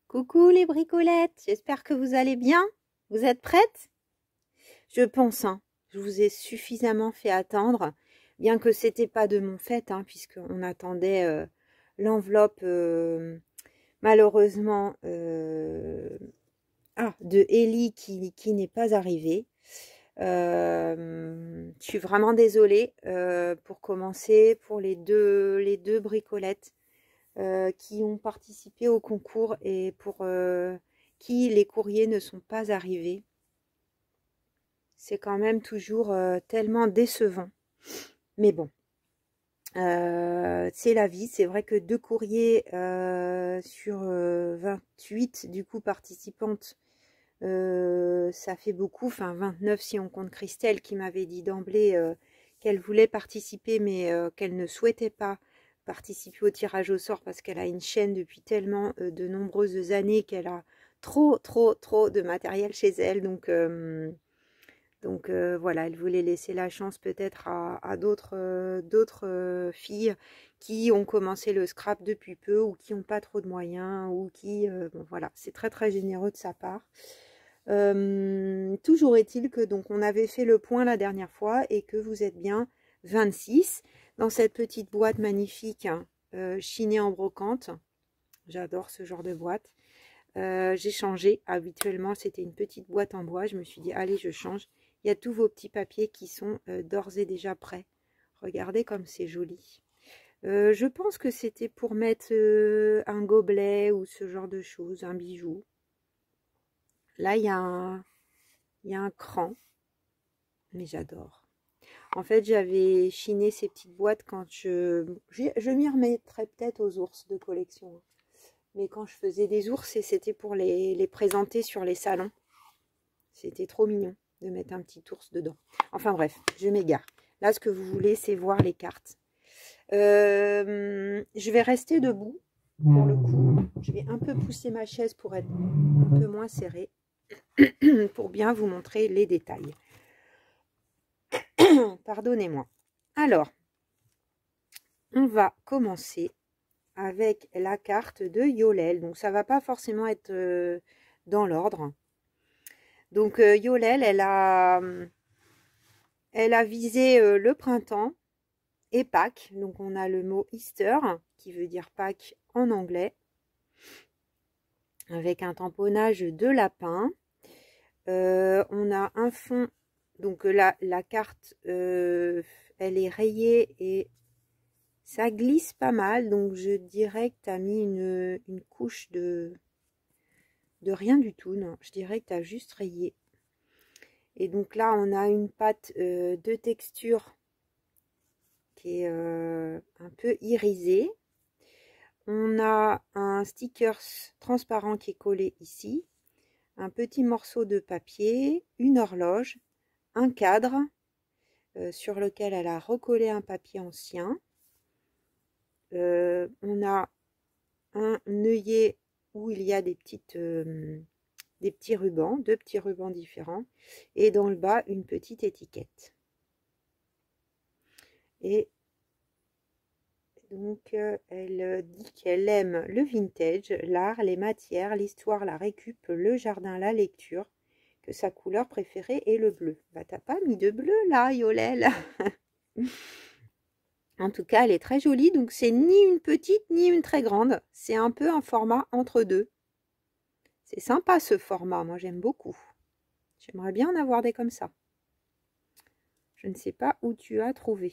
Coucou les bricolettes, j'espère que vous allez bien. Vous êtes prêtes? Je pense, je vous ai suffisamment fait attendre, bien que c'était pas de mon fait, puisqu'on attendait l'enveloppe malheureusement de Ellie qui n'est pas arrivée. Je suis vraiment désolée pour commencer pour les deux bricolettes. Qui ont participé au concours et pour qui les courriers ne sont pas arrivés. C'est quand même toujours tellement décevant. Mais bon, c'est la vie. C'est vrai que 2 courriers sur 28 du coup participantes, ça fait beaucoup. Enfin 29 si on compte Christelle qui m'avait dit d'emblée qu'elle voulait participer mais qu'elle ne souhaitait pas participer au tirage au sort parce qu'elle a une chaîne depuis tellement de nombreuses années qu'elle a trop de matériel chez elle. Donc voilà, elle voulait laisser la chance peut-être à d'autres filles qui ont commencé le scrap depuis peu ou qui n'ont pas trop de moyens ou qui... bon voilà, c'est très généreux de sa part. Toujours est-il que donc on avait fait le point la dernière fois et que vous êtes bien 26 dans cette petite boîte magnifique chinée en brocante. J'adore ce genre de boîte. J'ai changé. Habituellement c'était une petite boîte en bois. Je me suis dit allez, je change. Il y a tous vos petits papiers qui sont d'ores et déjà prêts. Regardez comme c'est joli. Je pense que c'était pour mettre un gobelet ou ce genre de choses, un bijou. Là il y a un cran, mais j'adore. En fait, j'avais chiné ces petites boîtes quand je m'y remettrais peut-être aux ours de collection. Mais quand je faisais des ours, et c'était pour les présenter sur les salons. C'était trop mignon de mettre un petit ours dedans. Enfin bref, je m'égare. Là, ce que vous voulez, c'est voir les cartes. Je vais rester debout pour le coup. Je vais un peu pousser ma chaise pour être un peu moins serrée. Pour bien vous montrer les détails. Pardonnez-moi. Alors, on va commencer avec la carte de Yolel. Donc, ça va pas forcément être dans l'ordre. Donc, Yolel, elle a visé le printemps et Pâques. Donc, on a le mot Easter, qui veut dire Pâques en anglais, avec un tamponnage de lapin. On a un fond. Donc, la carte, elle est rayée et ça glisse pas mal, donc je dirais que tu as mis une couche de rien du tout. Non, je dirais que tu as juste rayé. Et donc là, on a une pâte de texture qui est un peu irisée. On a un sticker transparent qui est collé ici. Un petit morceau de papier, une horloge, un cadre sur lequel elle a recollé un papier ancien. On a un œillet où il y a des petits rubans, 2 petits rubans différents, et dans le bas une petite étiquette. Et donc elle dit qu'elle aime le vintage, l'art, les matières, l'histoire, la récup, le jardin, la lecture, que sa couleur préférée est le bleu. Bah t'as pas mis de bleu là, Yolel. En tout cas, elle est très jolie, donc c'est ni une petite ni une très grande. C'est un peu un format entre deux. C'est sympa ce format, moi j'aime beaucoup. J'aimerais bien en avoir des comme ça. Je ne sais pas où tu as trouvé.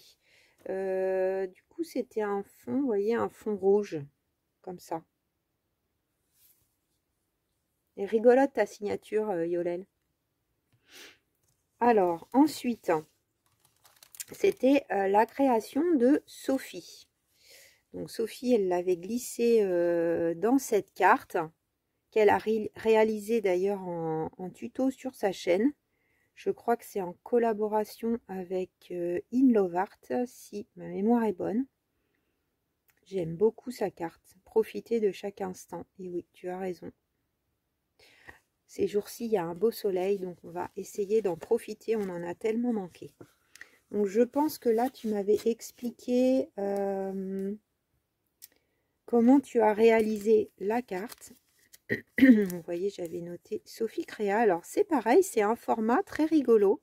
Du coup, c'était un fond, vous voyez, un fond rouge, comme ça. Et rigolote ta signature, Yolel. Alors, ensuite, c'était la création de Sophie. Donc Sophie, elle l'avait glissée dans cette carte, qu'elle a réalisée d'ailleurs en tuto sur sa chaîne. Je crois que c'est en collaboration avec InLoveArt, si ma mémoire est bonne. J'aime beaucoup sa carte. Profitez de chaque instant. Et oui, tu as raison. Ces jours-ci, il y a un beau soleil, donc on va essayer d'en profiter. On en a tellement manqué. Donc je pense que là, tu m'avais expliqué comment tu as réalisé la carte. Vous voyez, j'avais noté Sophie Créa. Alors, c'est pareil, c'est un format très rigolo.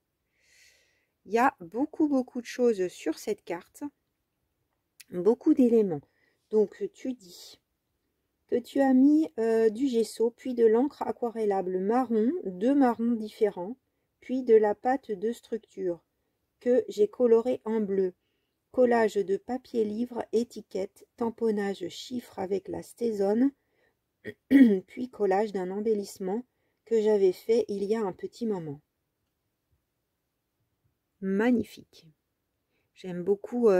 Il y a beaucoup de choses sur cette carte. Beaucoup d'éléments. Donc, tu dis que tu as mis du gesso, puis de l'encre aquarellable marron, 2 marrons différents, puis de la pâte de structure que j'ai colorée en bleu. Collage de papier livre, étiquette, tamponnage chiffre avec la stézone, puis collage d'un embellissement que j'avais fait il y a un petit moment. Magnifique. J'aime beaucoup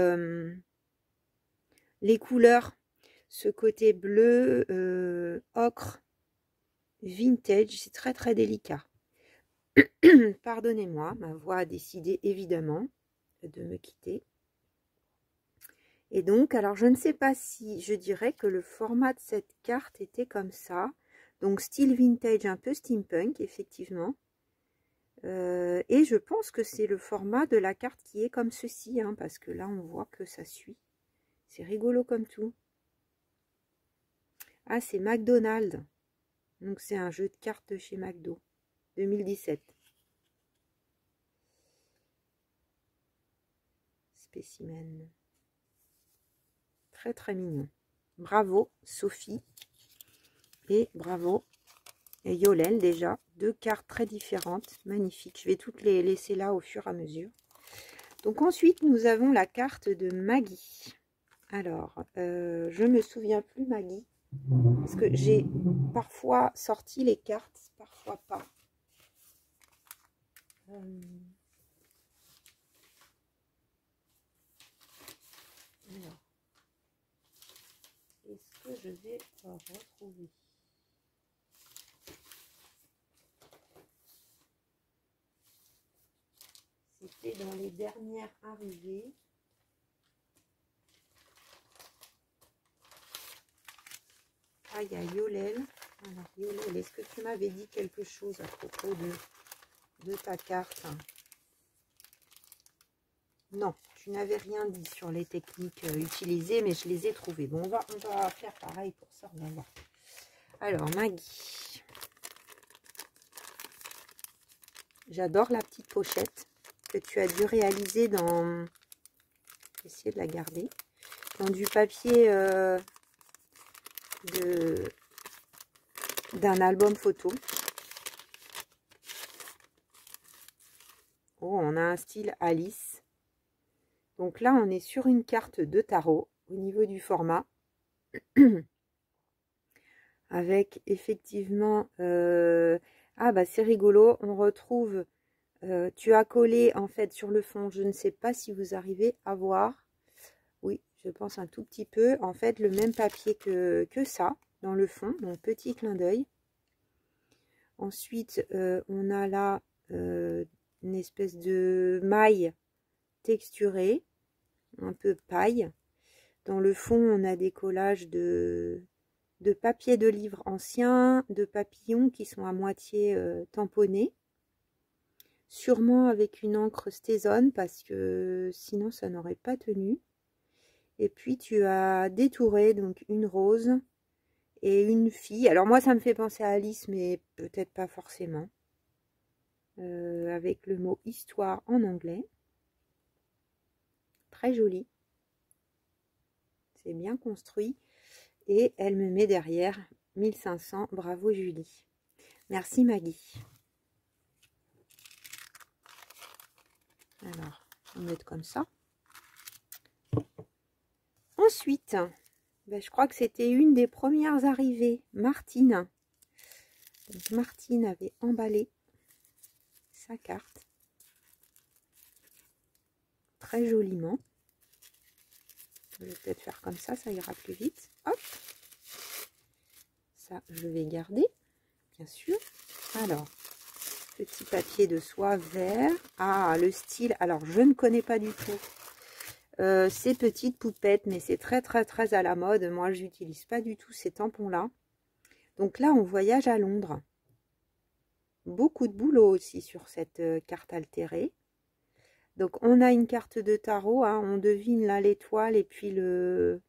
les couleurs, ce côté bleu, ocre, vintage, c'est très délicat. Pardonnez-moi, ma voix a décidé évidemment de me quitter. Et donc, alors je ne sais pas si je dirais que le format de cette carte était comme ça. Donc style vintage, un peu steampunk, effectivement. Et je pense que c'est le format de la carte qui est comme ceci, hein, parce que là on voit que ça suit. C'est rigolo comme tout. Ah, c'est McDonald's. Donc c'est un jeu de cartes de chez McDo. 2017. Spécimen. Très mignon. Bravo Sophie. Et bravo et Yolel déjà. 2 cartes très différentes. Magnifiques. Je vais toutes les laisser là au fur et à mesure. Donc ensuite nous avons la carte de Maggie. Alors, je me souviens plus Maggie. Parce que j'ai parfois sorti les cartes, parfois pas. Alors, est-ce que je vais retrouver? C'était dans les dernières arrivées. Ah, il y a Yolel. Alors, Yolel, est-ce que tu m'avais dit quelque chose à propos de ta carte? Non, tu n'avais rien dit sur les techniques utilisées, mais je les ai trouvées. Bon, on va faire pareil pour ça, on va voir. Alors, Maggie. J'adore la petite pochette que tu as dû réaliser dans... Essayer de la garder. Dans du papier d'un album photo. Oh, on a un style Alice. Donc là, on est sur une carte de tarot au niveau du format. Avec effectivement... ah bah c'est rigolo, on retrouve... tu as collé en fait sur le fond, je ne sais pas si vous arrivez à voir. Oui, je pense un tout petit peu. En fait, le même papier que ça, dans le fond. Donc, petit clin d'œil. Ensuite, on a là une espèce de maille texturée, un peu paille. Dans le fond, on a des collages de papier de livre ancien, de papillons qui sont à moitié tamponnés. Sûrement avec une encre Stézone, parce que sinon, ça n'aurait pas tenu. Et puis tu as détouré donc une rose et une fille. Alors moi ça me fait penser à Alice, mais peut-être pas forcément. Avec le mot histoire en anglais. Très joli. C'est bien construit. Et elle me met derrière 1500. Bravo Julie. Merci Maggie. Alors, on va mettre comme ça. Ensuite, ben, je crois que c'était une des premières arrivées, Martine. Donc, Martine avait emballé sa carte très joliment. Je vais peut-être faire comme ça ira plus vite. Hop, ça je vais garder, bien sûr. Alors, petit papier de soie vert. Ah, le style, alors je ne connais pas du tout ces petites poupettes, mais c'est très à la mode. Moi, je n'utilise pas du tout ces tampons-là. Donc là, on voyage à Londres. Beaucoup de boulot aussi sur cette carte altérée. Donc, on a une carte de tarot. Hein, on devine là l'étoile et puis le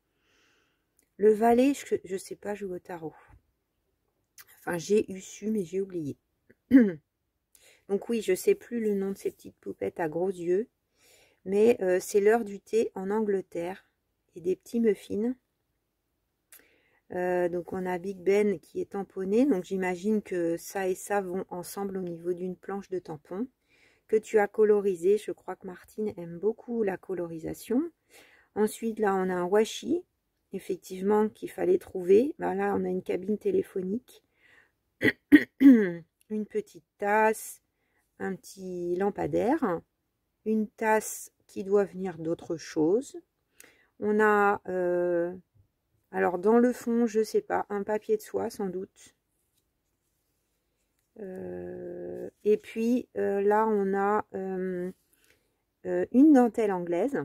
valet. Je ne sais pas jouer au tarot. Enfin, j'ai eu su, mais j'ai oublié. Donc oui, je sais plus le nom de ces petites poupettes à gros yeux. Mais c'est l'heure du thé en Angleterre. Et des petits muffins. Donc on a Big Ben qui est tamponné. Donc j'imagine que ça et ça vont ensemble au niveau d'une planche de tampon. Que tu as colorisé. Je crois que Martine aime beaucoup la colorisation. Ensuite, là, on a un washi. Effectivement, qu'il fallait trouver. Ben là, on a une cabine téléphonique. Une petite tasse. Un petit lampadaire. Une tasse qui doit venir d'autre chose. On a, alors dans le fond, je sais pas, un papier de soie sans doute. Et puis là, on a une dentelle anglaise.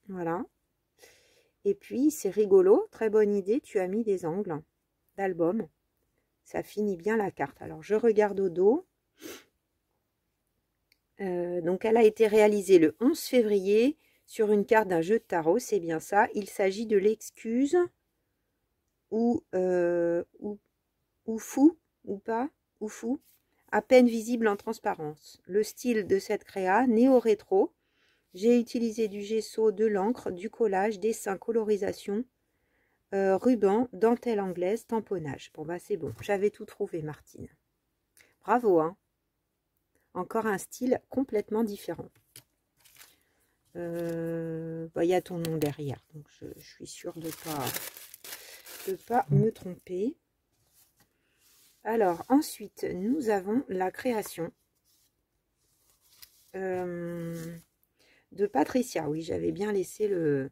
Voilà. Et puis, c'est rigolo, très bonne idée, tu as mis des angles d'album. Ça finit bien la carte. Alors, je regarde au dos. Donc, elle a été réalisée le 11 février sur une carte d'un jeu de tarot. C'est bien ça. Il s'agit de l'excuse ou fou, ou pas, ou fou, à peine visible en transparence. Le style de cette créa, néo-rétro. J'ai utilisé du gesso, de l'encre, du collage, dessin, colorisation, ruban, dentelle anglaise, tamponnage. Bon, bah c'est bon. J'avais tout trouvé, Martine. Bravo, hein. Encore un style complètement différent. Bah, y a ton nom derrière, donc je suis sûre de pas me tromper. Alors, ensuite, nous avons la création de Patricia. Oui, j'avais bien laissé le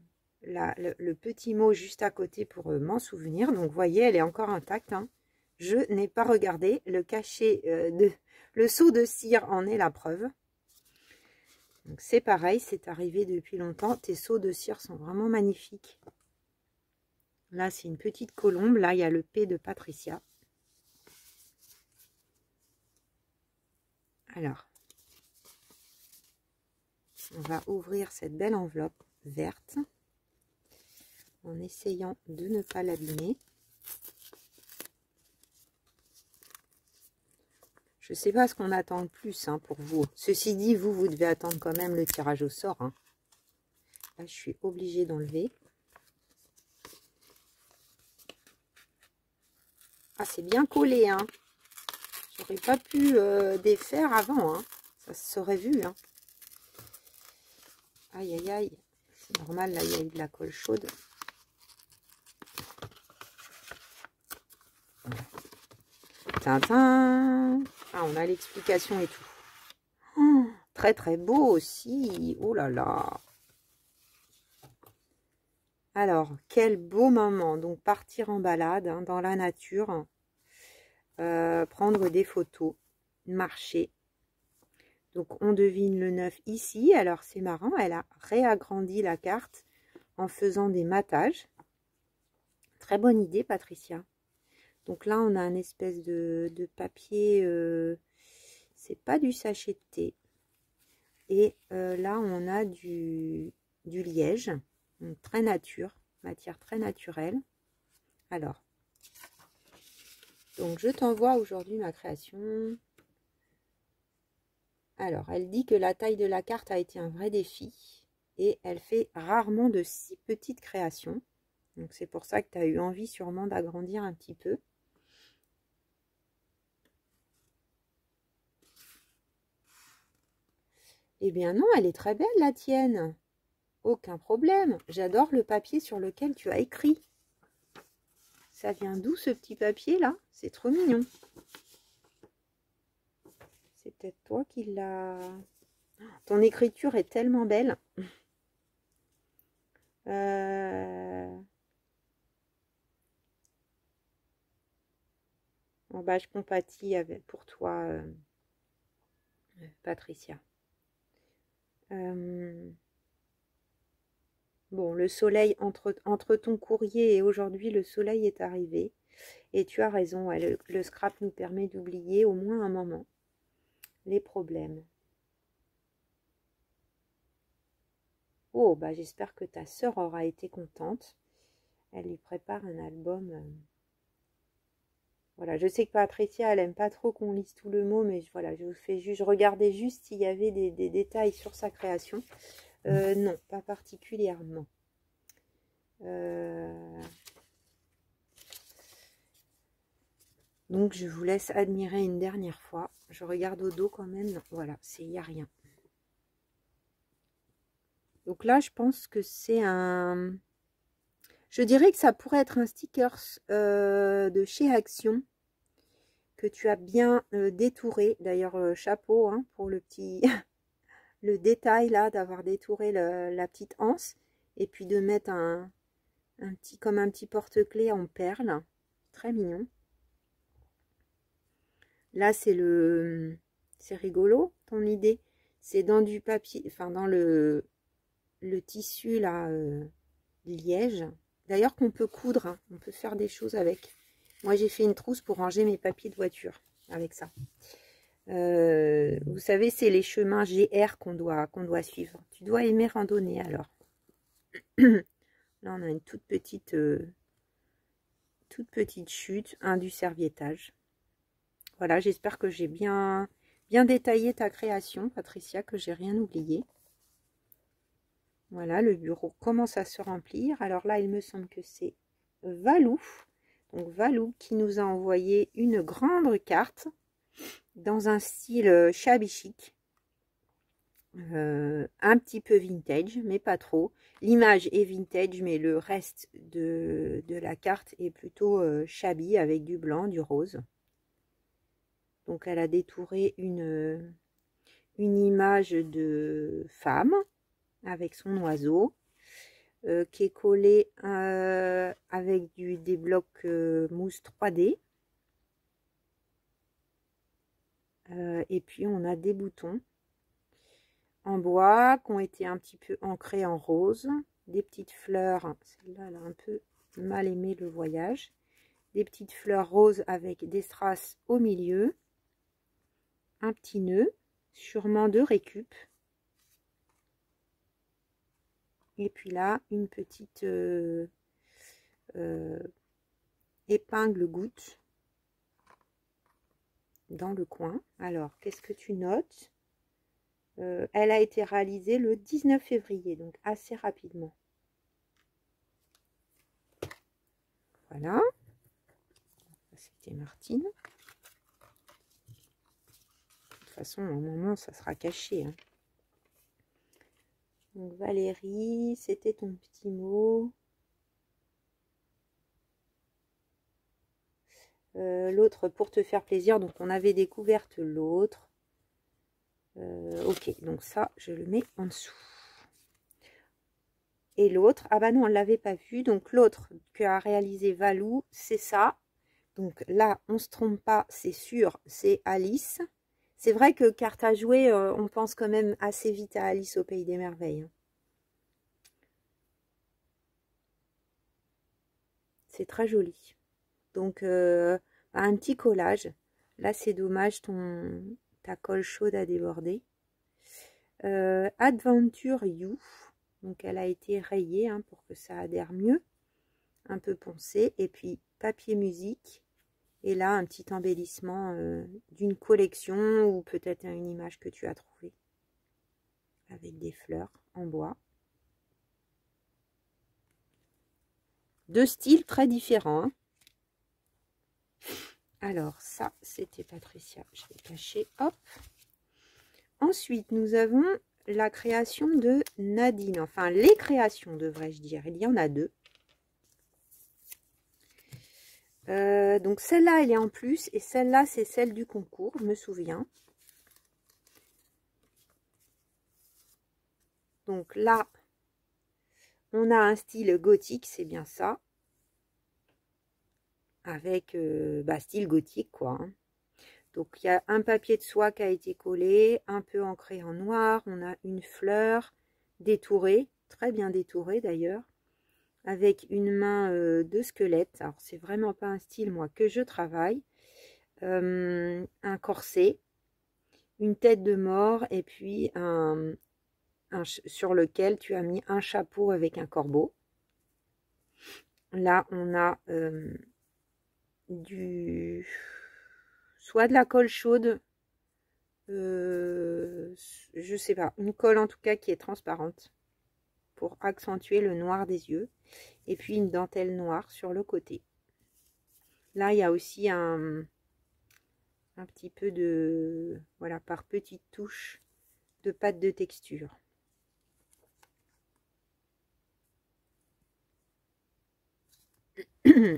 petit mot juste à côté pour m'en souvenir. Donc, vous voyez, elle est encore intacte. Hein. Je n'ai pas regardé. Le cachet le seau de cire en est la preuve. Donc, c'est pareil, c'est arrivé depuis longtemps. Tes seaux de cire sont vraiment magnifiques. Là, c'est une petite colombe. Là, il y a le P de Patricia. Alors, on va ouvrir cette belle enveloppe verte en essayant de ne pas l'abîmer. Je ne sais pas ce qu'on attend le plus hein, pour vous. Ceci dit, vous devez attendre quand même le tirage au sort. Hein. Là, je suis obligée d'enlever. Ah, c'est bien collé. Hein. J'aurais pas pu défaire avant. Hein. Ça se serait vu. Hein. Aïe, aïe, aïe. C'est normal, là, il y a eu de la colle chaude. Tintin. Ah, on a l'explication et tout. Oh, très, très beau aussi. Oh là là. Alors, quel beau moment. Donc, partir en balade hein, dans la nature. Prendre des photos. Marcher. Donc, on devine le 9 ici. Alors, c'est marrant. Elle a réagrandi la carte en faisant des matages. Très bonne idée, Patricia. Donc là, on a un espèce de papier. C'est pas du sachet de thé. Et là, on a du liège. Donc, très nature. Matière très naturelle. Alors. Donc, je t'envoie aujourd'hui ma création. Alors, elle dit que la taille de la carte a été un vrai défi. Et elle fait rarement de si petites créations. Donc, c'est pour ça que tu as eu envie sûrement d'agrandir un petit peu. Eh bien non, elle est très belle la tienne. Aucun problème. J'adore le papier sur lequel tu as écrit. Ça vient d'où ce petit papier là? C'est trop mignon. C'est peut-être toi qui l'as... Ton écriture est tellement belle. Bon, bah, je compatis pour toi, Patricia. Bon, le soleil, entre ton courrier et aujourd'hui, le soleil est arrivé. Et tu as raison, ouais, le scrap nous permet d'oublier au moins un moment les problèmes. Oh, bah j'espère que ta sœur aura été contente. Elle lui prépare un album. Voilà, je sais que Patricia, elle aime pas trop qu'on lise tout le mot, mais voilà, je vous fais juste, je regardais juste s'il y avait des détails sur sa création. Non, pas particulièrement. Donc, je vous laisse admirer une dernière fois. Je regarde au dos quand même. Non, voilà, il n'y a rien. Donc là, je pense que c'est un... Je dirais que ça pourrait être un sticker de chez Action que tu as bien détouré. D'ailleurs, chapeau hein, pour le petit... le détail là, d'avoir détouré la petite anse. Et puis de mettre comme un petit porte-clés en perles. Très mignon. Là, c'est rigolo, ton idée. C'est dans du papier, enfin dans le tissu là, liège. D'ailleurs qu'on peut coudre, hein. On peut faire des choses avec. Moi, j'ai fait une trousse pour ranger mes papiers de voiture avec ça. Vous savez, c'est les chemins GR qu'on doit suivre. Tu dois aimer randonner alors. Là, on a une toute petite chute, un du serviettage. Voilà, j'espère que j'ai bien détaillé ta création, Patricia, que j'ai rien oublié. Voilà, le bureau commence à se remplir. Alors là, il me semble que c'est Valou. Donc Valou qui nous a envoyé une grande carte dans un style shabby chic. Un petit peu vintage, mais pas trop. L'image est vintage, mais le reste de la carte est plutôt shabby avec du blanc, du rose. Donc elle a détouré une image de femme avec son oiseau qui est collé avec des blocs mousse 3D. Et puis on a des boutons en bois qui ont été un petit peu ancrés en rose. Des petites fleurs, celle-là elle a un peu mal aimé le voyage. Des petites fleurs roses avec des strass au milieu. Un petit nœud, sûrement de récup. Et puis là, une petite épingle goutte dans le coin. Alors, qu'est-ce que tu notes? Elle a été réalisée le 19 février, donc assez rapidement. Voilà. C'était Martine. De toute façon, à un moment, ça sera caché. Hein. Donc, Valérie, c'était ton petit mot. L'autre pour te faire plaisir. Donc, on avait découvert l'autre. Ok, donc ça, je le mets en dessous. Et l'autre, ah bah non, on ne l'avait pas vu. Donc, l'autre qu'a réalisé Valou, c'est ça. Donc là, on ne se trompe pas, c'est sûr, c'est Alice. C'est vrai que carte à jouer, on pense quand même assez vite à Alice au Pays des Merveilles. Hein. C'est très joli. Donc, un petit collage. Là, c'est dommage, ta colle chaude a débordé. Adventure You. Donc, elle a été rayée hein, pour que ça adhère mieux. Un peu poncé. Et puis, papier musique. Et là, un petit embellissement d'une collection ou peut-être une image que tu as trouvée. Avec des fleurs en bois. Deux styles très différents. Hein. Alors, ça, c'était Patricia. Je vais cacher. Hop. Ensuite, nous avons la création de Nadine. Enfin, les créations, devrais-je dire. Il y en a deux. Donc, celle-là, elle est en plus. Et celle-là, c'est celle du concours, je me souviens. Donc là, on a un style gothique, c'est bien ça. Avec style gothique, quoi. Hein. Donc, il y a un papier de soie qui a été collé, un peu ancré en noir. On a une fleur détourée, très bien détourée d'ailleurs, avec une main de squelette. Alors, c'est vraiment pas un style, moi, que je travaille. Un corset, une tête de mort, et puis sur lequel tu as mis un chapeau avec un corbeau. Là, on a soit de la colle chaude, je sais pas, une colle en tout cas qui est transparente pour accentuer le noir des yeux. Et puis une dentelle noire sur le côté. Là, il y a aussi un petit peu de, voilà, par petites touches de pâte de texture.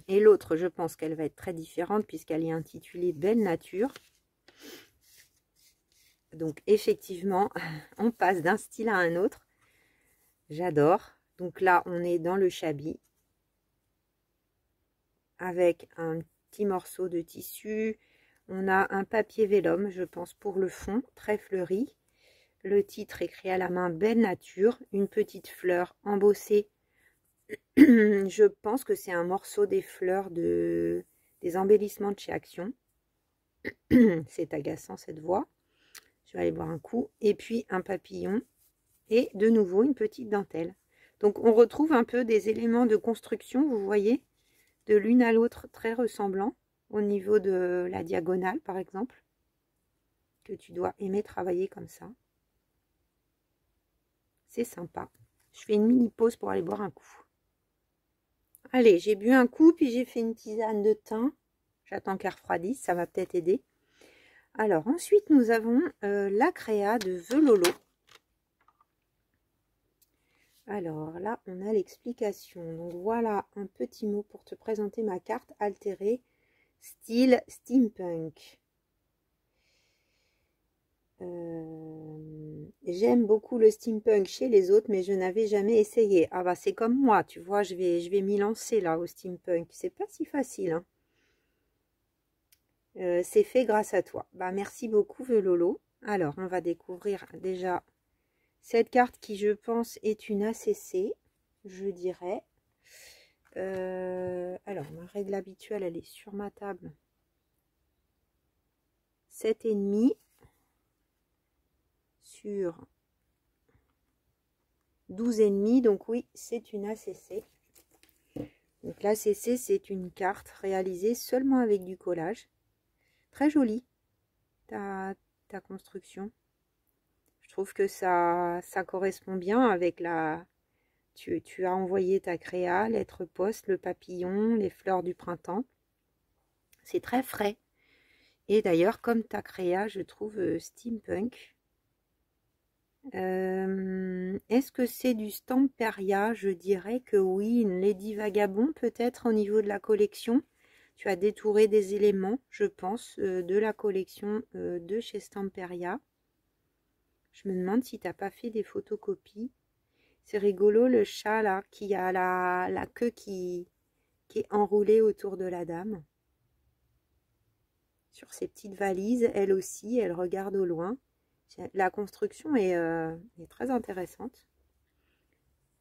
Et l'autre, je pense qu'elle va être très différente puisqu'elle est intitulée Belle Nature. Donc effectivement, on passe d'un style à un autre. J'adore. Donc là, on est dans le chablis avec un petit morceau de tissu. On a un papier vélum, je pense, pour le fond, très fleuri. Le titre écrit à la main Belle Nature, une petite fleur embossée. Je pense que c'est un morceau des fleurs des embellissements de chez Action. C'est agaçant cette voix. Je vais aller boire un coup. Et puis un papillon. Et de nouveau une petite dentelle. Donc on retrouve un peu des éléments de construction, vous voyez, de l'une à l'autre très ressemblants. Au niveau de la diagonale par exemple. Que tu dois aimer travailler comme ça. C'est sympa. Je fais une mini pause pour aller boire un coup. Allez, j'ai bu un coup, puis j'ai fait une tisane de thym. J'attends qu'elle refroidisse, ça va peut-être aider. Alors, ensuite, nous avons la créa de Velolo. Alors, là, on a l'explication. Donc, voilà un petit mot pour te présenter ma carte altérée, style steampunk. J'aime beaucoup le steampunk chez les autres, mais je n'avais jamais essayé. Ah bah c'est comme moi, tu vois, je vais m'y lancer là au steampunk. C'est pas si facile, hein. C'est fait grâce à toi. Bah merci beaucoup Velolo. Alors on va découvrir déjà cette carte qui je pense est une ACC, je dirais. Alors ma règle habituelle elle est sur ma table. 7,5 sur 12,5, donc oui, c'est une ACC. Donc l'ACC, c'est une carte réalisée seulement avec du collage. Très jolie, ta construction. Je trouve que ça correspond bien avec la... Tu as envoyé ta créa, lettre poste, le papillon, les fleurs du printemps. C'est très frais. Et d'ailleurs, comme ta créa, je trouve steampunk. Est-ce que c'est du Stamperia? Je dirais que oui, une Lady Vagabond peut-être au niveau de la collection. Tu as détouré des éléments, je pense, de la collection de chez Stamperia. Je me demande si tu n'as pas fait des photocopies. C'est rigolo le chat là, qui a la queue qui est enroulée autour de la dame. Sur ses petites valises, elle aussi, elle regarde au loin. La construction est très intéressante.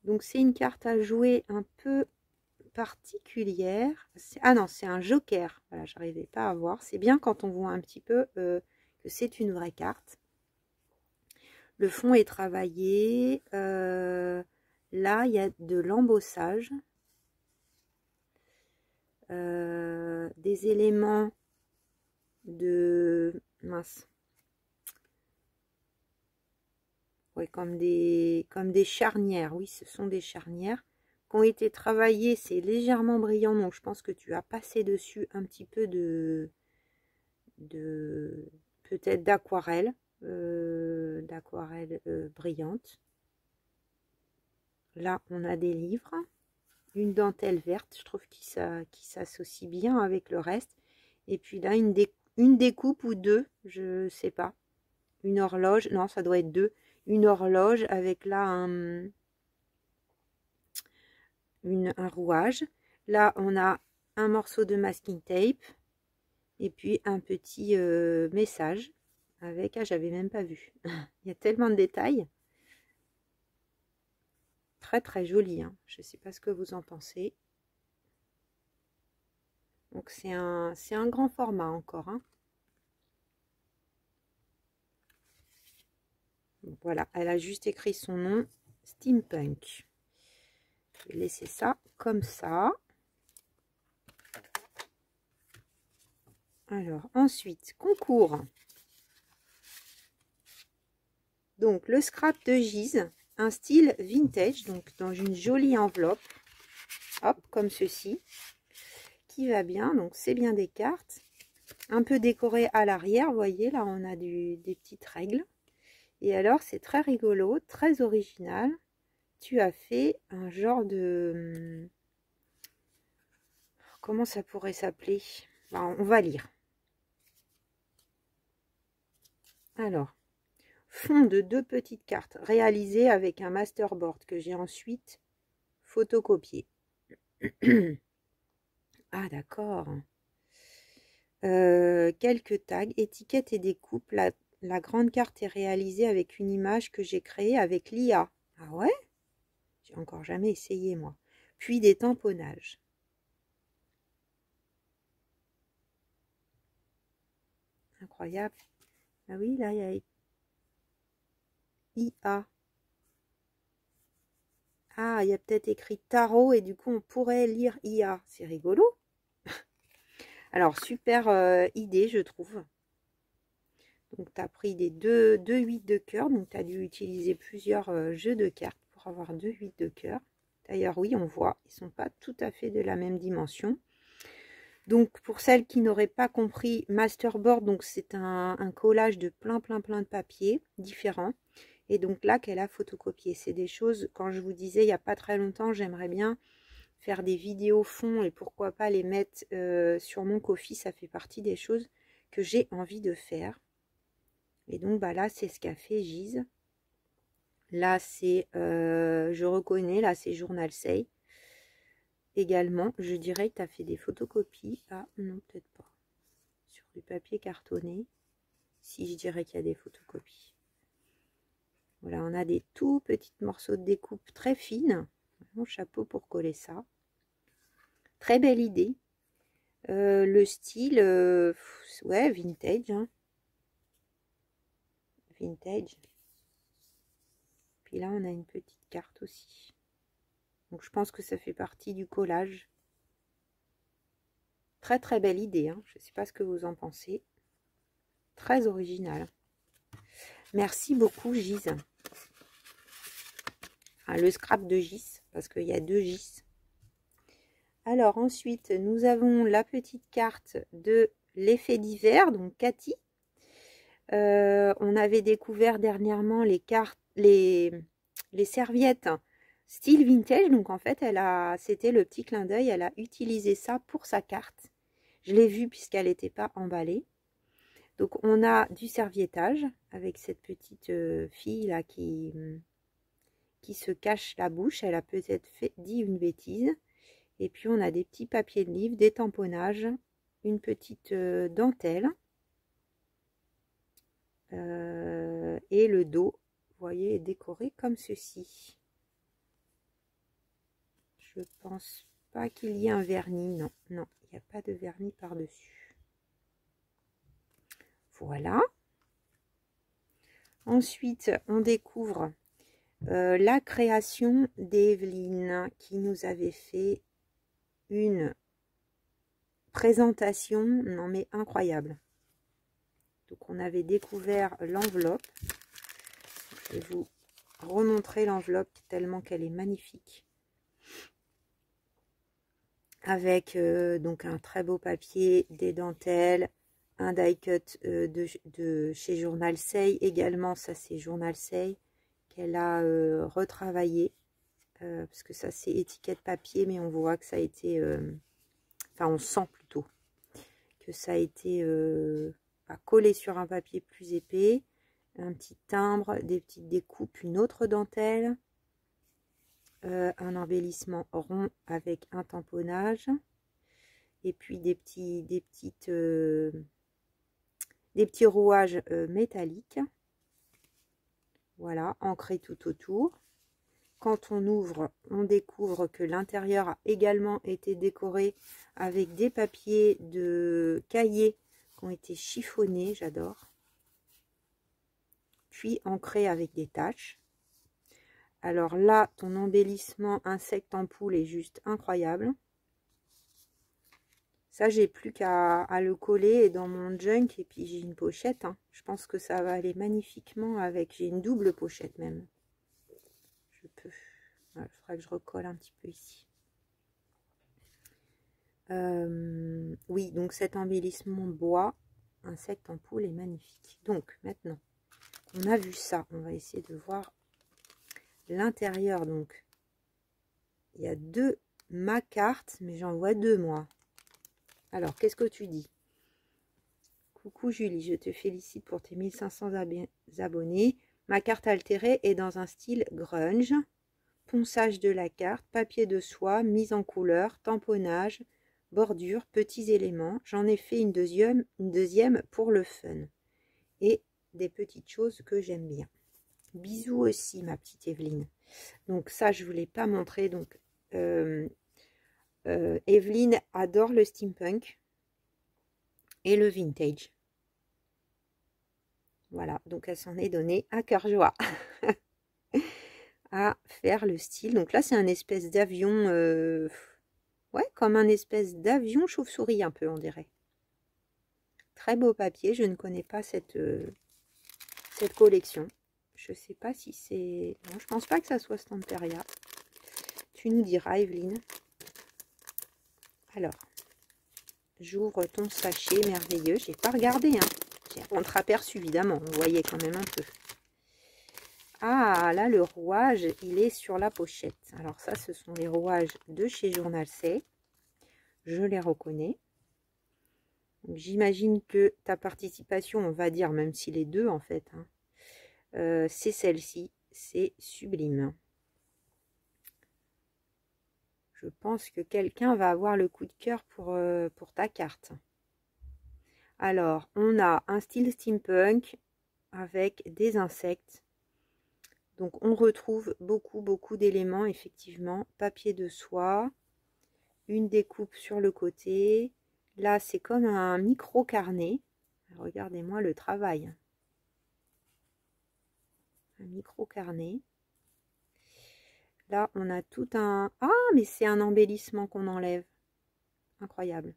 Donc c'est une carte à jouer un peu particulière. Ah non, c'est un joker. Voilà, j'arrivais pas à voir. C'est bien quand on voit un petit peu que c'est une vraie carte. Le fond est travaillé. Là, il y a de l'embossage. Des éléments de... mince. Ouais, comme des charnières. Oui, ce sont des charnières qui ont été travaillées. C'est légèrement brillant, donc je pense que tu as passé dessus un petit peu de peut-être d'aquarelle, brillante. Là, on a des livres, une dentelle verte, je trouve qui s'associe bien avec le reste. Et puis là, une découpe ou deux, je sais pas. Une horloge, non, ça doit être deux. Une horloge avec là un rouage. Là, on a un morceau de masking tape. Et puis un petit message avec... Ah, j'avais même pas vu. Il y a tellement de détails. Très très joli, hein. Je ne sais pas ce que vous en pensez. Donc c'est un grand format encore, hein. Voilà, elle a juste écrit son nom, Steampunk. Je vais laisser ça comme ça. Alors, ensuite, concours. Donc, le scrap de Gise, un style vintage, donc dans une jolie enveloppe. Hop, comme ceci. Qui va bien, donc c'est bien des cartes. Un peu décoré à l'arrière, vous voyez, là on a des petites règles. Et alors, c'est très rigolo, très original. Tu as fait un genre de... Comment ça pourrait s'appeler? Ben, on va lire. Alors, fond de 2 petites cartes réalisées avec un masterboard que j'ai ensuite photocopié. Ah, d'accord. Quelques tags, étiquettes et découpes. La grande carte est réalisée avec une image que j'ai créée avec l'IA. Ah ouais? J'ai encore jamais essayé, moi. Puis des tamponnages. Incroyable. Ah oui, là, il y a IA. Ah, il y a peut-être écrit tarot et du coup, on pourrait lire IA. C'est rigolo. Alors, super idée, je trouve. Donc, tu as pris des deux 8 de cœur. Donc, tu as dû utiliser plusieurs jeux de cartes pour avoir 2 8 de cœur. D'ailleurs, oui, on voit, ils ne sont pas tout à fait de la même dimension. Donc, pour celles qui n'auraient pas compris, Masterboard, donc c'est un collage de plein de papiers différents. Et donc là, qu'elle a photocopié. C'est des choses, quand je vous disais il n'y a pas très longtemps, j'aimerais bien faire des vidéos fond et pourquoi pas les mettre sur mon Ko-fi. Ça fait partie des choses que j'ai envie de faire. Et donc, bah là, c'est ce qu'a fait Gise. Là, c'est, je reconnais, là, c'est Journal Say. Également, je dirais que tu as fait des photocopies. Ah, non, peut-être pas. Sur du papier cartonné. Si, je dirais qu'il y a des photocopies. Voilà, on a des tout petits morceaux de découpe très fines. Mon chapeau pour coller ça. Très belle idée. Le style, ouais, vintage. Hein. Vintage. Puis là, on a une petite carte aussi. Donc, je pense que ça fait partie du collage. Très belle idée. Hein. Je ne sais pas ce que vous en pensez. Très original. Merci beaucoup, Gise. Enfin, le scrap de Gise, parce qu'il y a 2 Gise. Alors, ensuite, nous avons la petite carte de l'effet d'hiver, donc Cathy. On avait découvert dernièrement les cartes, les serviettes style vintage. Donc, en fait, c'était le petit clin d'œil. Elle a utilisé ça pour sa carte. Je l'ai vue puisqu'elle n'était pas emballée. Donc, on a du serviettage avec cette petite fille là qui se cache la bouche. Elle a peut-être dit une bêtise. Et puis, on a des petits papiers de livre, des tamponnages, une petite dentelle. Et le dos, vous voyez, est décoré comme ceci. Je pense pas qu'il y ait un vernis. Non, non, il n'y a pas de vernis par-dessus. Voilà. Ensuite, on découvre la création d'Evelyne qui nous avait fait une présentation, non mais incroyable. Donc on avait découvert l'enveloppe. Je vais vous remontrer l'enveloppe tellement qu'elle est magnifique. Avec donc un très beau papier, des dentelles, un die cut de chez Journal Say. Également, ça c'est Journal Say qu'elle a retravaillé. Parce que ça c'est étiquette papier, mais on voit que ça a été... enfin, on sent plutôt que ça a été collé sur un papier plus épais. Un petit timbre, des petites découpes, une autre dentelle. Un embellissement rond avec un tamponnage. Et puis des petits rouages métalliques. Voilà, ancrés tout autour. Quand on ouvre, on découvre que l'intérieur a également été décoré avec des papiers de cahiers qui ont été chiffonnés, j'adore. Puis ancrés avec des taches. Alors là, ton embellissement insecte en poule est juste incroyable. Ça, j'ai plus qu'à le coller dans mon junk et puis j'ai une pochette. Hein. Je pense que ça va aller magnifiquement avec. J'ai une double pochette même. Je peux. Il faudra que je recolle un petit peu ici. Oui, donc cet embellissement bois, insecte en poule est magnifique. Donc maintenant, on a vu ça. On va essayer de voir l'intérieur. Donc, il y a deux ma carte, mais j'en vois deux moi. Alors, qu'est-ce que tu dis? Coucou Julie, je te félicite pour tes 1500 abonnés. Ma carte altérée est dans un style grunge. Ponçage de la carte, papier de soie, mise en couleur, tamponnage, bordure, petits éléments. J'en ai fait une deuxième pour le fun. Et des petites choses que j'aime bien. Bisous aussi ma petite Evelyne. Donc ça, je ne vous l'ai pas montré. Donc Evelyne adore le steampunk et le vintage. Voilà, donc elle s'en est donnée à cœur joie à faire le style. Donc là, c'est un espèce d'avion, ouais, comme un espèce d'avion chauve-souris un peu, on dirait. Très beau papier, je ne connais pas cette collection. Je ne sais pas si c'est... Non, je pense pas que ça soit Stamperia. Tu nous diras, Evelyne. Alors, j'ouvre ton sachet merveilleux. J'ai pas regardé, hein. J'ai entreaperçu, évidemment. On voyait quand même un peu. Ah, là, le rouage, il est sur la pochette. Alors ça, ce sont les rouages de chez Journal C. Je les reconnais. J'imagine que ta participation, on va dire, même si les deux, en fait, hein, c'est celle-ci. C'est sublime. Je pense que quelqu'un va avoir le coup de cœur pour ta carte. Alors, on a un style steampunk avec des insectes. Donc, on retrouve beaucoup d'éléments, effectivement. Papier de soie, une découpe sur le côté. Là, c'est comme un micro-carnet. Regardez-moi le travail. Un micro-carnet. Là, on a tout un... Ah, mais c'est un embellissement qu'on enlève. Incroyable.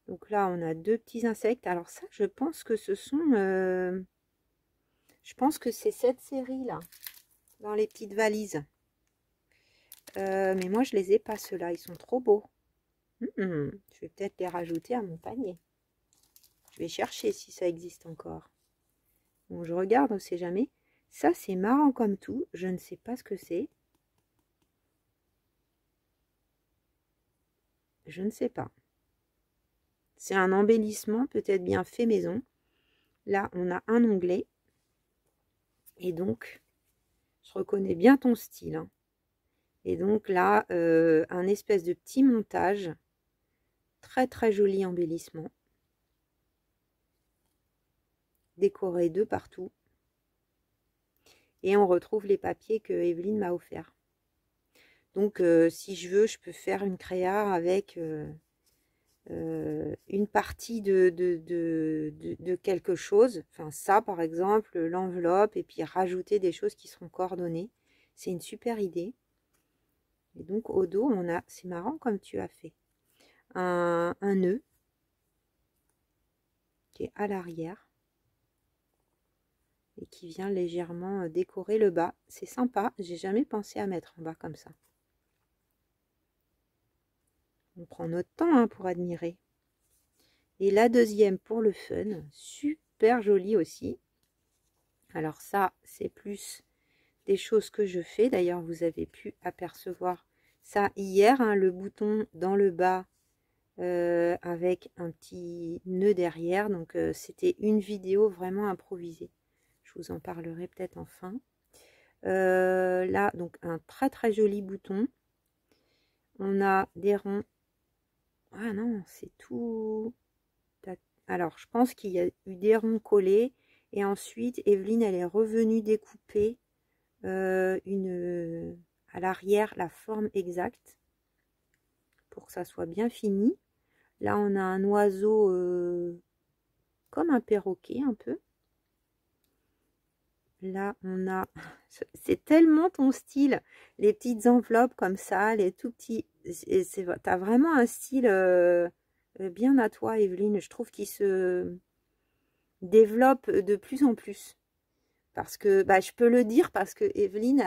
Donc là, on a deux petits insectes. Alors ça, je pense que ce sont... Je pense que c'est cette série-là, dans les petites valises. Mais moi, je les ai pas, ceux-là. Ils sont trop beaux. Je vais peut-être les rajouter à mon panier. Je vais chercher si ça existe encore. Bon, je regarde, on ne sait jamais. Ça, c'est marrant comme tout. Je ne sais pas ce que c'est. Je ne sais pas. C'est un embellissement, peut-être bien fait maison. Là, on a un onglet. Et donc, je reconnais bien ton style. Hein. Et donc là, un espèce de petit montage. Très joli embellissement. Décoré de partout. Et on retrouve les papiers que Evelyne m'a offert. Donc, si je veux, je peux faire une créa avec une partie de quelque chose. Enfin, ça, par exemple, l'enveloppe, et puis rajouter des choses qui seront coordonnées. C'est une super idée. Et donc, au dos, on a... C'est marrant comme tu as fait. Un nœud qui est à l'arrière. Et qui vient légèrement décorer le bas. C'est sympa. J'ai jamais pensé à mettre en bas comme ça. On prend notre temps hein, pour admirer. Et la deuxième pour le fun, super jolie aussi. Alors ça, c'est plus des choses que je fais. D'ailleurs, vous avez pu apercevoir ça hier, hein, le bouton dans le bas avec un petit nœud derrière. Donc, c'était une vidéo vraiment improvisée. Je vous en parlerai peut-être en fin. Là, donc, un très joli bouton. On a des ronds. Ah non, c'est tout... Alors, je pense qu'il y a eu des ronds collés. Et ensuite, Evelyne, elle est revenue découper à l'arrière la forme exacte. Pour que ça soit bien fini. Là, on a un oiseau comme un perroquet un peu. Là, on a... C'est tellement ton style. Les petites enveloppes comme ça, les tout petits... T'as vraiment un style... Bien à toi, Evelyne. Je trouve qu'il se développe de plus en plus. Parce que, bah, je peux le dire parce que Evelyne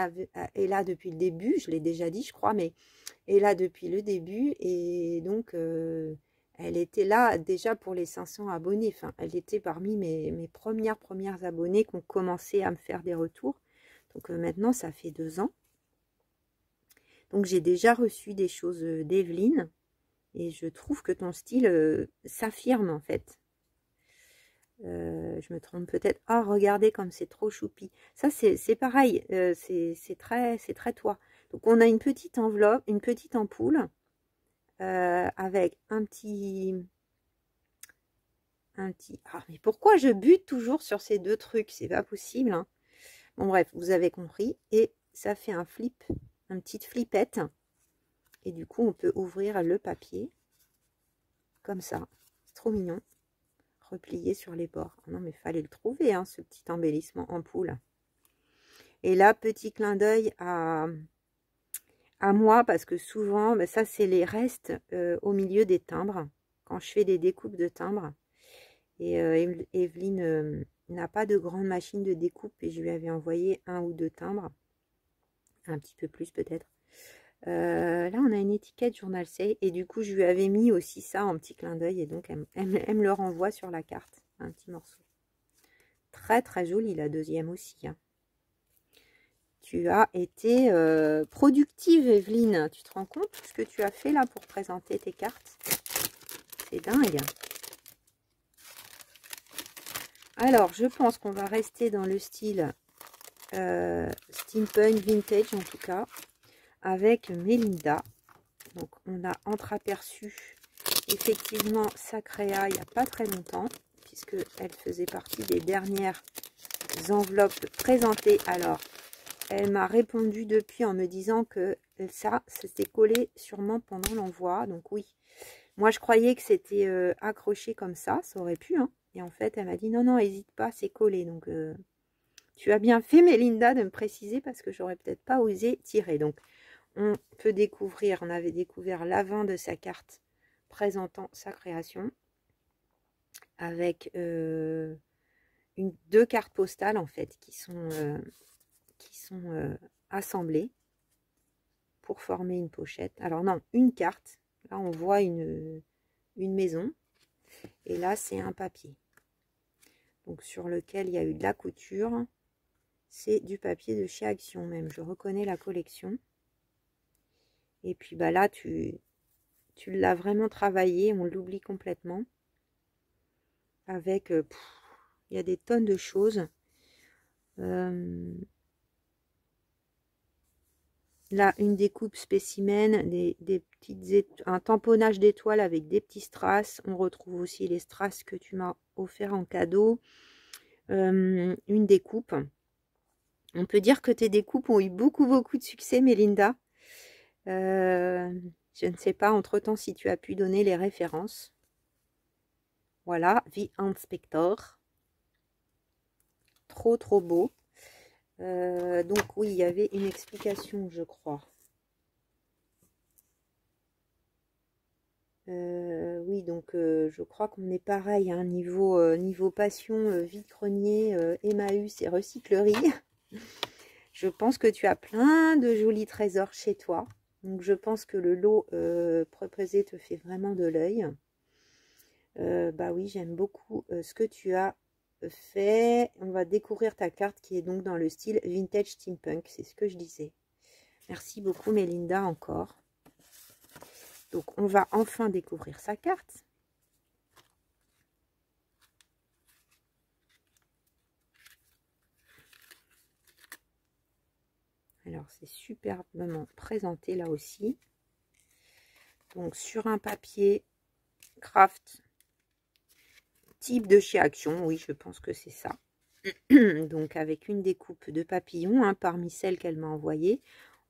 est là depuis le début. Je l'ai déjà dit, je crois, mais est là depuis le début. Et donc, elle était là déjà pour les 500 abonnés. Enfin, elle était parmi mes premières abonnées qui ont commencé à me faire des retours. Donc, maintenant, ça fait 2 ans. Donc, j'ai déjà reçu des choses d'Evelyne. Et je trouve que ton style s'affirme, en fait. Je me trompe peut-être. Oh, regardez comme c'est trop choupi. Ça, c'est pareil. C'est très toi. Donc, on a une petite enveloppe, une petite ampoule avec un petit... Ah, mais pourquoi je bute toujours sur ces deux trucs? C'est pas possible, hein. Bon, bref, vous avez compris. Et ça fait un flip, une petite flippette. Et du coup, on peut ouvrir le papier comme ça. C'est trop mignon. Replié sur les bords. Oh non, mais fallait le trouver, hein, ce petit embellissement ampoule. Et là, petit clin d'œil à moi, parce que souvent, ben ça, c'est les restes au milieu des timbres, quand je fais des découpes de timbres. Et Evelyne n'a pas de grande machine de découpe, et je lui avais envoyé 1 ou 2 timbres, un petit peu plus peut-être. Là, on a une étiquette Journal Say, et du coup, je lui avais mis aussi ça en petit clin d'œil, et donc elle me le renvoie sur la carte, un petit morceau. Très très joli, la deuxième aussi, hein. Tu as été productive, Evelyne. Tu te rends compte ce que tu as fait là pour présenter tes cartes? C'est dingue. Alors, je pense qu'on va rester dans le style steampunk vintage, en tout cas, avec Melinda. Donc, on a entreaperçu effectivement sa créa il n'y a pas très longtemps, puisqu'elle faisait partie des dernières enveloppes présentées. Alors, elle m'a répondu depuis en me disant que ça s'était collé sûrement pendant l'envoi. Donc oui, moi je croyais que c'était accroché comme ça aurait pu, hein. Et en fait, elle m'a dit non, non, n'hésite pas, c'est collé. Donc tu as bien fait, Melinda, de me préciser parce que j'aurais peut-être pas osé tirer. Donc on peut découvrir, on avait découvert l'avant de sa carte présentant sa création avec 2 cartes postales en fait qui sont assemblées pour former une pochette. Alors non, une carte. Là, on voit une maison. Et là, c'est un papier. Donc, sur lequel il y a eu de la couture. C'est du papier de chez Action même. Je reconnais la collection. Et puis, bah là, tu l'as vraiment travaillé. On l'oublie complètement. Avec, il y a des tonnes de choses. Là, une découpe spécimen, un tamponnage d'étoiles avec des petits strass. On retrouve aussi les strass que tu m'as offert en cadeau. Une découpe. On peut dire que tes découpes ont eu beaucoup de succès, Melinda. Je ne sais pas entre-temps si tu as pu donner les références. Voilà, The Inspector. Trop beau. Donc oui, il y avait une explication, je crois. Oui, donc je crois qu'on est pareil, hein, niveau passion, vide-grenier, Emmaüs et recyclerie. Je pense que tu as plein de jolis trésors chez toi. Donc je pense que le lot proposé te fait vraiment de l'œil. Bah oui, j'aime beaucoup ce que tu as fait. On va découvrir ta carte qui est donc dans le style vintage steampunk. C'est ce que je disais. Merci beaucoup, Melinda, encore. Donc, on va enfin découvrir sa carte. Alors, c'est superbement présenté là aussi. Donc, sur un papier craft type de chez Action. Oui, je pense que c'est ça. Donc, avec une découpe de papillon, hein, parmi celles qu'elle m'a envoyées.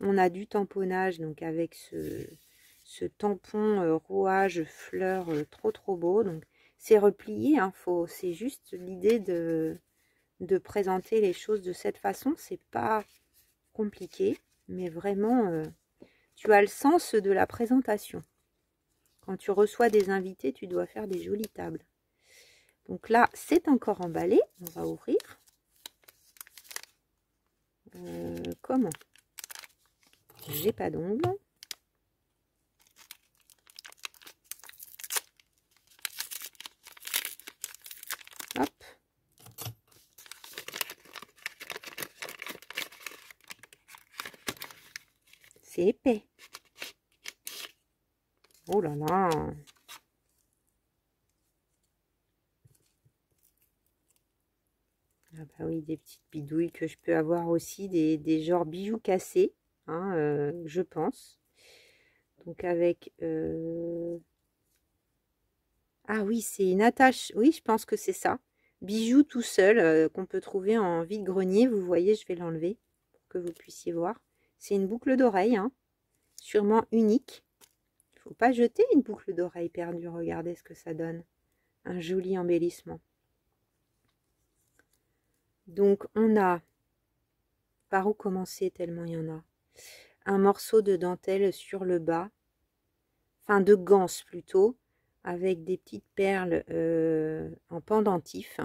On a du tamponnage, donc avec ce tampon rouage fleur trop beau. Donc, c'est replié, hein, c'est juste l'idée de présenter les choses de cette façon. C'est pas compliqué, mais vraiment, tu as le sens de la présentation Quand tu reçois des invités, tu dois faire des jolies tables. Donc là, c'est encore emballé. On va ouvrir. Comment? J'ai pas d'ongles. Hop. C'est épais. Oh là là. Ah bah oui, des petites bidouilles que je peux avoir aussi, des genres bijoux cassés, hein, je pense. Donc avec... Ah oui, c'est une attache. Oui, je pense que c'est ça. Bijou tout seul qu'on peut trouver en vide-grenier. Vous voyez, je vais l'enlever pour que vous puissiez voir. C'est une boucle d'oreille, hein, sûrement unique. Il ne faut pas jeter une boucle d'oreille perdue. Regardez ce que ça donne. Un joli embellissement. Donc, on a... Par où commencer tellement il y en a? Un morceau de dentelle sur le bas. Enfin, de ganse plutôt. Avec des petites perles en pendentif.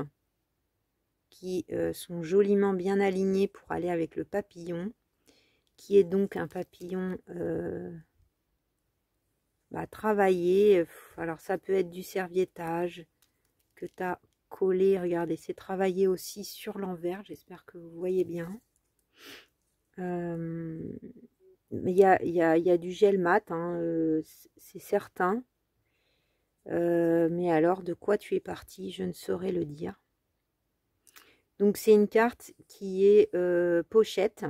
Qui sont joliment bien alignés pour aller avec le papillon, qui est donc un papillon travaillé. Alors ça peut être du serviettage que tu as collé, regardez, c'est travaillé aussi sur l'envers, j'espère que vous voyez bien. Il y a du gel mat, hein, c'est certain. Mais alors, de quoi tu es parti, je ne saurais le dire. Donc c'est une carte qui est pochette.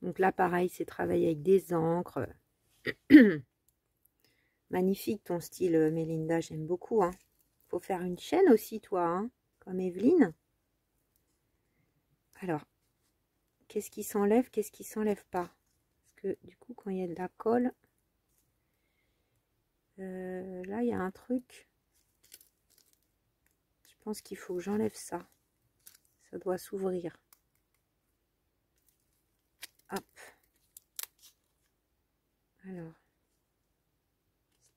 Donc là pareil, c'est travaillé avec des encres. Magnifique ton style, Mélinda, j'aime beaucoup. Hein. Faut faire une chaîne aussi, toi, hein, comme Evelyne. Alors, qu'est-ce qui s'enlève, qu'est-ce qui s'enlève pas? Parce que du coup, quand il y a de la colle, là, il y a un truc. Je pense qu'il faut que j'enlève ça. Ça doit s'ouvrir. Hop. Alors.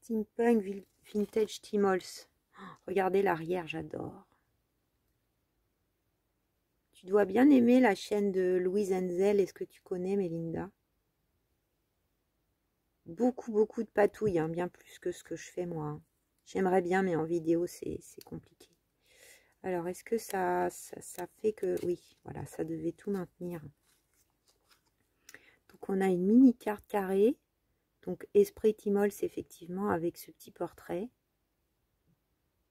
Steampunk Vintage Timols. Oh, regardez l'arrière, j'adore. Tu dois bien aimer la chaîne de Louise Enzel. Est-ce que tu connais, Mélinda? Beaucoup de patouilles, hein, bien plus que ce que je fais moi. Hein. J'aimerais bien, mais en vidéo, c'est compliqué. Alors, est-ce que ça fait que... Oui, voilà, ça devait tout maintenir. Donc, on a une mini carte carrée. Donc, Esprit Timols, effectivement, avec ce petit portrait.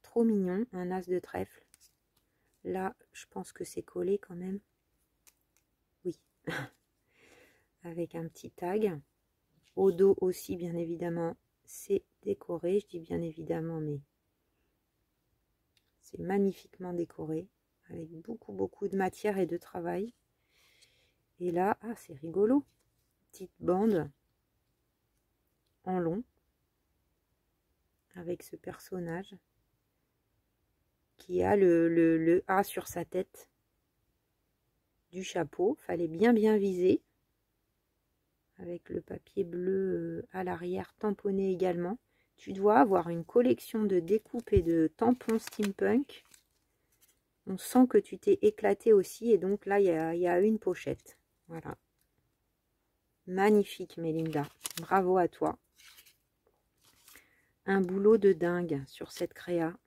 Trop mignon, un as de trèfle. Là, je pense que c'est collé quand même. Oui. Avec un petit tag. Au dos aussi, bien évidemment, c'est décoré. Je dis bien évidemment, mais c'est magnifiquement décoré. Avec beaucoup de matière et de travail. Et là, ah, c'est rigolo. Petite bande en long. Avec ce personnage. Qui a le A sur sa tête. Du chapeau. Fallait bien viser. Avec le papier bleu à l'arrière tamponné également. Tu dois avoir une collection de découpes et de tampons steampunk. On sent que tu t'es éclaté aussi. Et donc là, il y a une pochette. Voilà. Magnifique, Mélinda. Bravo à toi. Un boulot de dingue sur cette créa.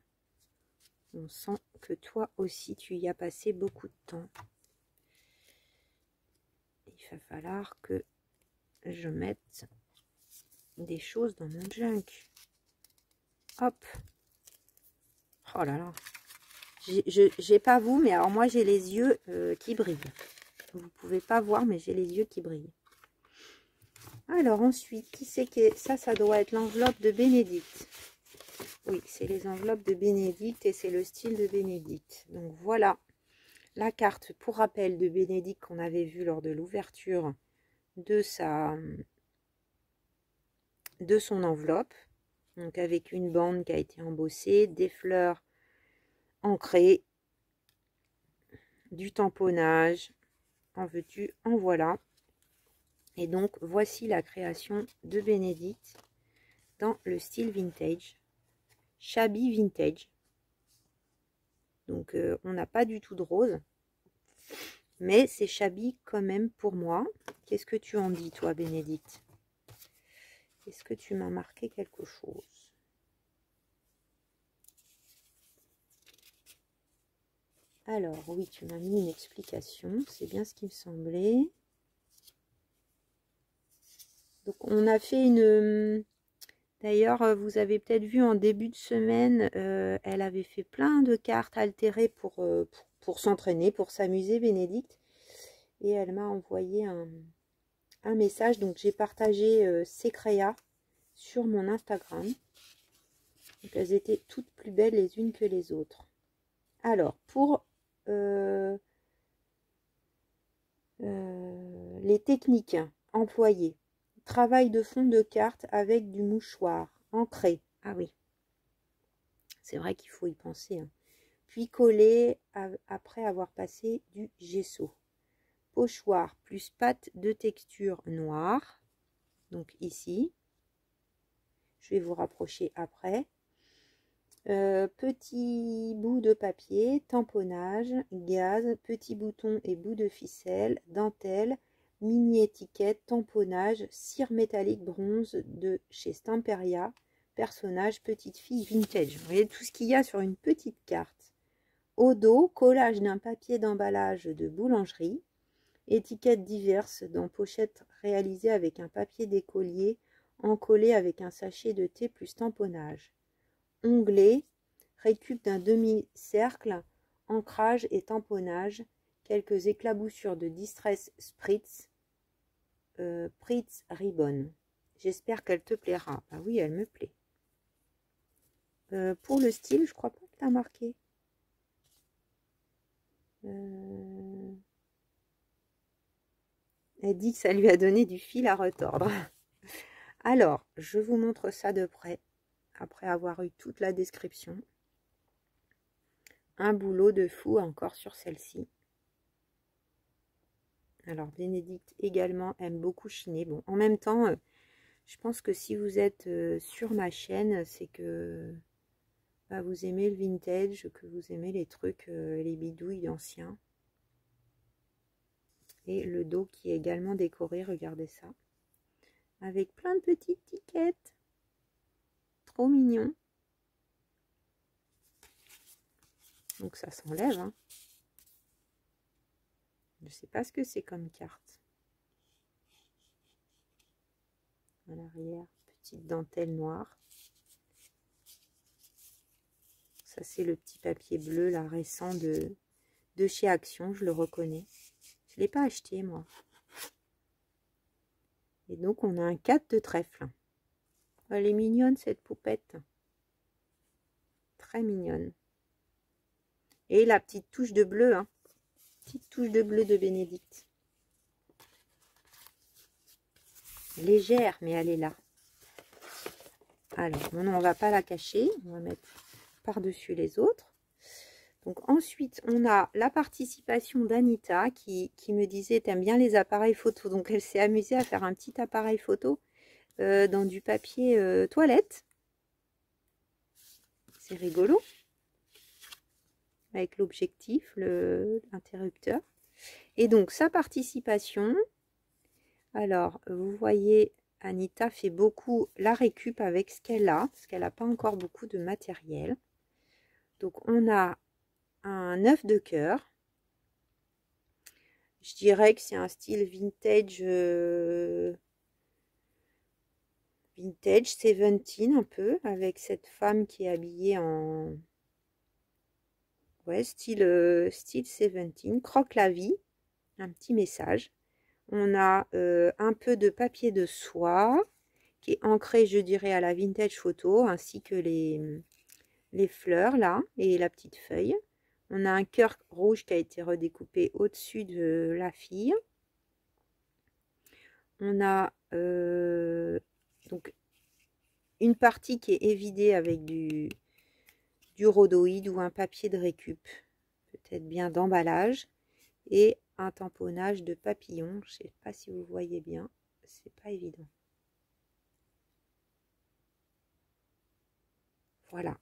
On sent que toi aussi, tu y as passé beaucoup de temps. Il va falloir que je mette des choses dans mon junk. Hop. Oh là là. J'ai pas vous, mais alors moi j'ai les yeux qui brillent. Vous pouvez pas voir, mais j'ai les yeux qui brillent. Alors ensuite, qui c'est que ça doit être l'enveloppe de Bénédicte. Oui, c'est les enveloppes de Bénédicte et c'est le style de Bénédicte. Donc voilà la carte pour rappel de Bénédicte qu'on avait vu lors de l'ouverture de son enveloppe. Donc avec une bande qui a été embossée, des fleurs ancrées, du tamponnage, en veux-tu, en voilà. Et donc, voici la création de Bénédicte dans le style vintage. Shabby vintage. Donc, on n'a pas du tout de rose. Mais c'est shabby quand même pour moi. Qu'est-ce que tu en dis, toi, Bénédicte? Est-ce que tu m'as marqué quelque chose? Alors, oui, tu m'as mis une explication. C'est bien ce qui me semblait. Donc, on a fait une... D'ailleurs, vous avez peut-être vu en début de semaine, elle avait fait plein de cartes altérées pour s'entraîner, pour s'amuser, Bénédicte. Et elle m'a envoyé un message. Donc, j'ai partagé ses créas sur mon Instagram. Donc, elles étaient toutes plus belles les unes que les autres. Alors, pour les techniques employées. Travail de fond de carte avec du mouchoir ancré. Ah oui, c'est vrai qu'il faut y penser. Hein. Puis coller après avoir passé du gesso. Pochoir plus pâte de texture noire. Donc ici. Je vais vous rapprocher après. Petit bout de papier, tamponnage, gaz, petit bouton et bout de ficelle, dentelle, mini étiquette, tamponnage, cire métallique bronze de chez Stamperia, personnage petite fille vintage. Vous voyez tout ce qu'il y a sur une petite carte. Au dos, collage d'un papier d'emballage de boulangerie, étiquettes diverses dans pochette réalisée avec un papier d'écolier encollé avec un sachet de thé plus tamponnage. Onglet, récup d'un demi-cercle, ancrage et tamponnage, quelques éclaboussures de Distress Spritz, Spritz Ribbon. J'espère qu'elle te plaira. Ah oui, elle me plaît. Pour le style, je crois pas que tu as marqué. Elle dit que ça lui a donné du fil à retordre. Alors, je vous montre ça de près, après avoir eu toute la description. Un boulot de fou encore sur celle-ci. Alors, Bénédicte également aime beaucoup chiner. Bon, en même temps, je pense que si vous êtes sur ma chaîne, c'est que bah, vous aimez le vintage, que vous aimez les trucs, les bidouilles anciens. Et le dos qui est également décoré, regardez ça. Avec plein de petites étiquettes. Trop mignon. Donc ça s'enlève. Hein. Je ne sais pas ce que c'est comme carte. À l'arrière, petite dentelle noire. Ça c'est le petit papier bleu là récent de chez Action, je le reconnais. Je ne l'ai pas acheté moi. Et donc on a un 4 de trèfle. Elle est mignonne cette poupette. Très mignonne. Et la petite touche de bleu. Hein. Petite touche de bleu de Bénédicte. Légère, mais elle est là. Alors, non, on ne va pas la cacher. On va mettre par-dessus les autres. Donc ensuite, on a la participation d'Anita qui me disait, t'aimes bien les appareils photo. Donc elle s'est amusée à faire un petit appareil photo dans du papier toilette. C'est rigolo. Avec l'objectif, l'interrupteur. Et donc sa participation, alors vous voyez, Anita fait beaucoup la récup avec ce qu'elle a, parce qu'elle n'a pas encore beaucoup de matériel. Donc on a un œuf de cœur. Je dirais que c'est un style vintage, vintage 17 un peu, avec cette femme qui est habillée en ouais, style 17, croque la vie, un petit message. On a un peu de papier de soie qui est ancré, je dirais, à la vintage photo, ainsi que les fleurs là et la petite feuille. On a un cœur rouge qui a été redécoupé au-dessus de la fille. On a donc une partie qui est évidée avec du rhodoïde ou un papier de récup, peut-être bien d'emballage, et un tamponnage de papillon. Je ne sais pas si vous voyez bien. c'est pas évident. Voilà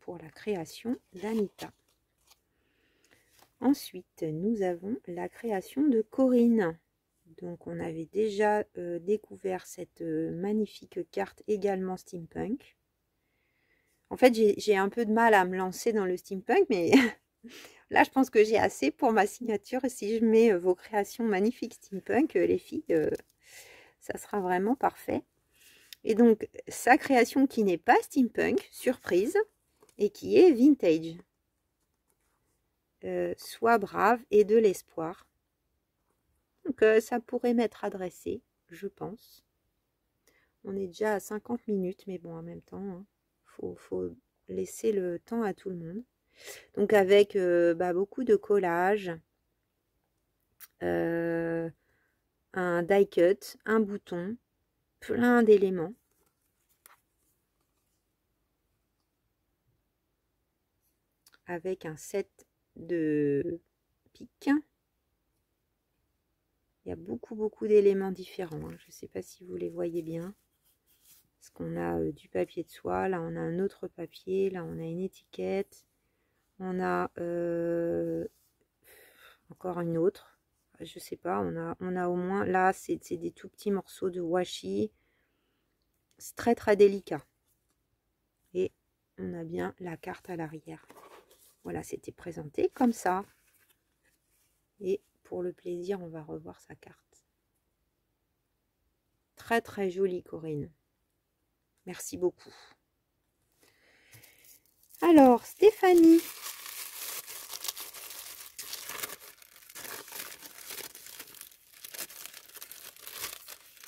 pour la création d'Anita. Ensuite, nous avons la création de Corinne. Donc, on avait déjà découvert cette magnifique carte également steampunk. En fait, j'ai un peu de mal à me lancer dans le steampunk, mais là, je pense que j'ai assez pour ma signature. Si je mets vos créations magnifiques steampunk, les filles, ça sera vraiment parfait. Et donc, sa création qui n'est pas steampunk, surprise, et qui est vintage. Sois brave et de l'espoir. Donc, ça pourrait m'être adressé, je pense. On est déjà à 50 minutes, mais bon, en même temps, hein, faut laisser le temps à tout le monde. Donc, avec beaucoup de collages, un die cut, un bouton, plein d'éléments. Avec un set de pics. Il y a beaucoup d'éléments différents. Hein. Je ne sais pas si vous les voyez bien. Parce qu'on a du papier de soie. Là, on a un autre papier. Là, on a une étiquette. On a encore une autre. Je ne sais pas. On a au moins... Là, c'est des tout petits morceaux de washi. C'est très délicat. Et on a bien la carte à l'arrière. Voilà, c'était présenté comme ça. Et pour le plaisir, on va revoir sa carte. Très jolie, Corinne. Merci beaucoup. Alors, Stéphanie.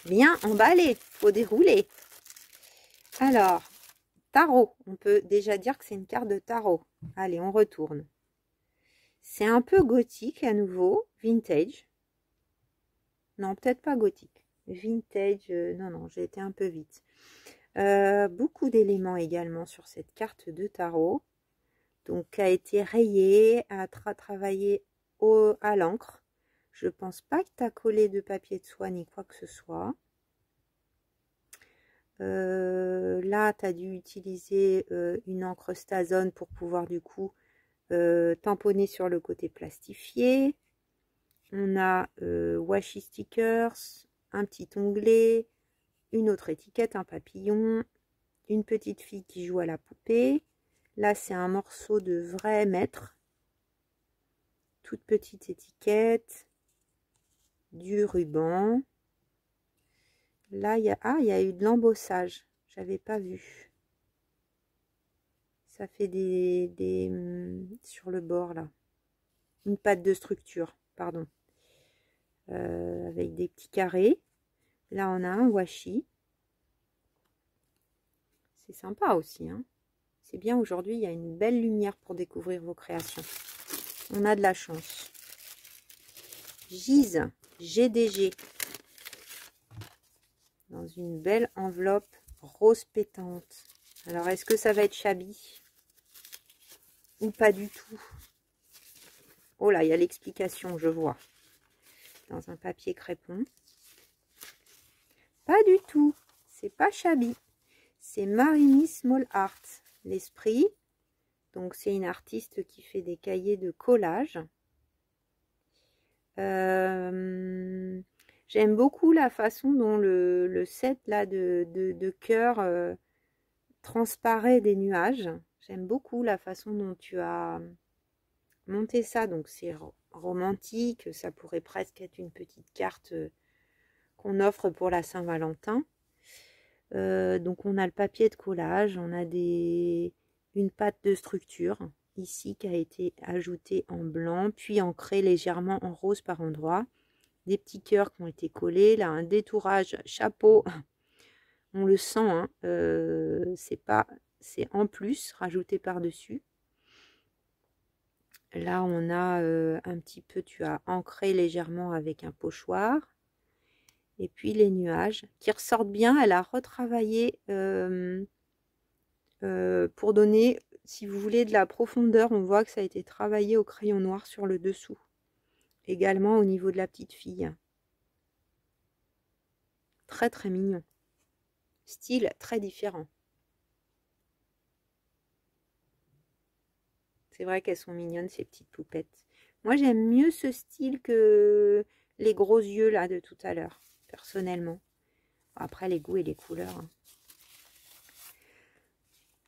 Bien emballé, faut dérouler. Alors, tarot. On peut déjà dire que c'est une carte de tarot. Allez, on retourne. C'est un peu gothique à nouveau, vintage. Non, peut-être pas gothique. Vintage, non, j'ai été un peu vite. Beaucoup d'éléments également sur cette carte de tarot. Donc, a été rayée, a travaillé à l'encre. Je pense pas que tu as collé de papier de soie ni quoi que ce soit. Là, tu as dû utiliser une encre Stazone pour pouvoir du coup tamponner sur le côté plastifié. On a washi stickers, un petit onglet, une autre étiquette, un papillon, une petite fille qui joue à la poupée. Là, c'est un morceau de vrai mètre. Toute petite étiquette, du ruban. Là, il y a eu de l'embossage. J'avais pas vu. Ça fait sur le bord là. Une pâte de structure, pardon. Avec des petits carrés. Là, on a un washi. C'est sympa aussi. Hein. C'est bien aujourd'hui, il y a une belle lumière pour découvrir vos créations. On a de la chance. Gise, GDG. Dans une belle enveloppe rose pétante. Alors, est-ce que ça va être shabby ou pas du tout? Oh là, il y a l'explication, je vois. Dans un papier crépon. Pas du tout. C'est pas shabby. C'est Marini Small Art. L'esprit. Donc, c'est une artiste qui fait des cahiers de collage. J'aime beaucoup la façon dont le set là de cœur transparaît des nuages. J'aime beaucoup la façon dont tu as monté ça. Donc, c'est romantique. Ça pourrait presque être une petite carte qu'on offre pour la Saint-Valentin. Donc, on a le papier de collage. On a une pâte de structure ici qui a été ajoutée en blanc, puis ancrée légèrement en rose par endroits. Des petits cœurs qui ont été collés. Là, un détourage chapeau. On le sent, hein, c'est en plus rajouté par-dessus. Là, on a un petit peu, tu as ancré légèrement avec un pochoir. Et puis les nuages qui ressortent bien. Elle a retravaillé pour donner, si vous voulez, de la profondeur. On voit que ça a été travaillé au crayon noir sur le dessous. Également au niveau de la petite fille. Très très mignon. Style très différent. C'est vrai qu'elles sont mignonnes ces petites poupettes. Moi j'aime mieux ce style que les gros yeux là de tout à l'heure, personnellement. Après les goûts et les couleurs.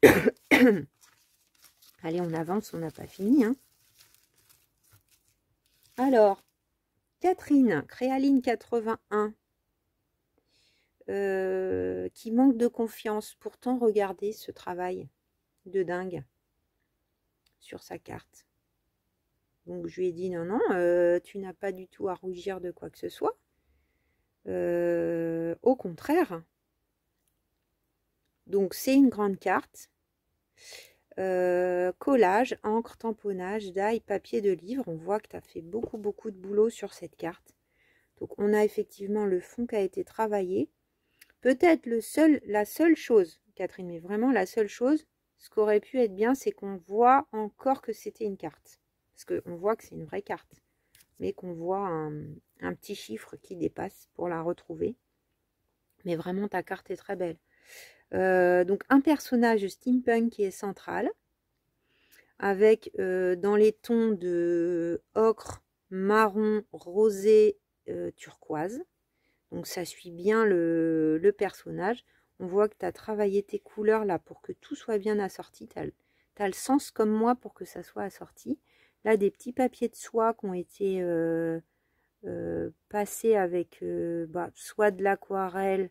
Hein. Allez, on avance, on n'a pas fini. Hein. Alors, Catherine, Créaline 81, qui manque de confiance. Pourtant, regardez ce travail de dingue sur sa carte. Donc, je lui ai dit, non, non, tu n'as pas du tout à rougir de quoi que ce soit. Au contraire. Donc, c'est une grande carte. Collage, encre, tamponnage, die, papier de livre. On voit que tu as fait beaucoup de boulot sur cette carte. Donc on a effectivement le fond qui a été travaillé. Peut-être la seule chose, Catherine, mais vraiment la seule chose, ce qui aurait pu être bien, c'est qu'on voit encore que c'était une carte. Parce qu'on voit que c'est une vraie carte. Mais qu'on voit un petit chiffre qui dépasse pour la retrouver. Mais vraiment ta carte est très belle. Donc un personnage steampunk qui est central, avec dans les tons de ocre, marron, rosé, turquoise. Donc ça suit bien le personnage. On voit que tu as travaillé tes couleurs là pour que tout soit bien assorti. Tu as le sens comme moi pour que ça soit assorti. Là, des petits papiers de soie qui ont été passés avec soit de l'aquarelle,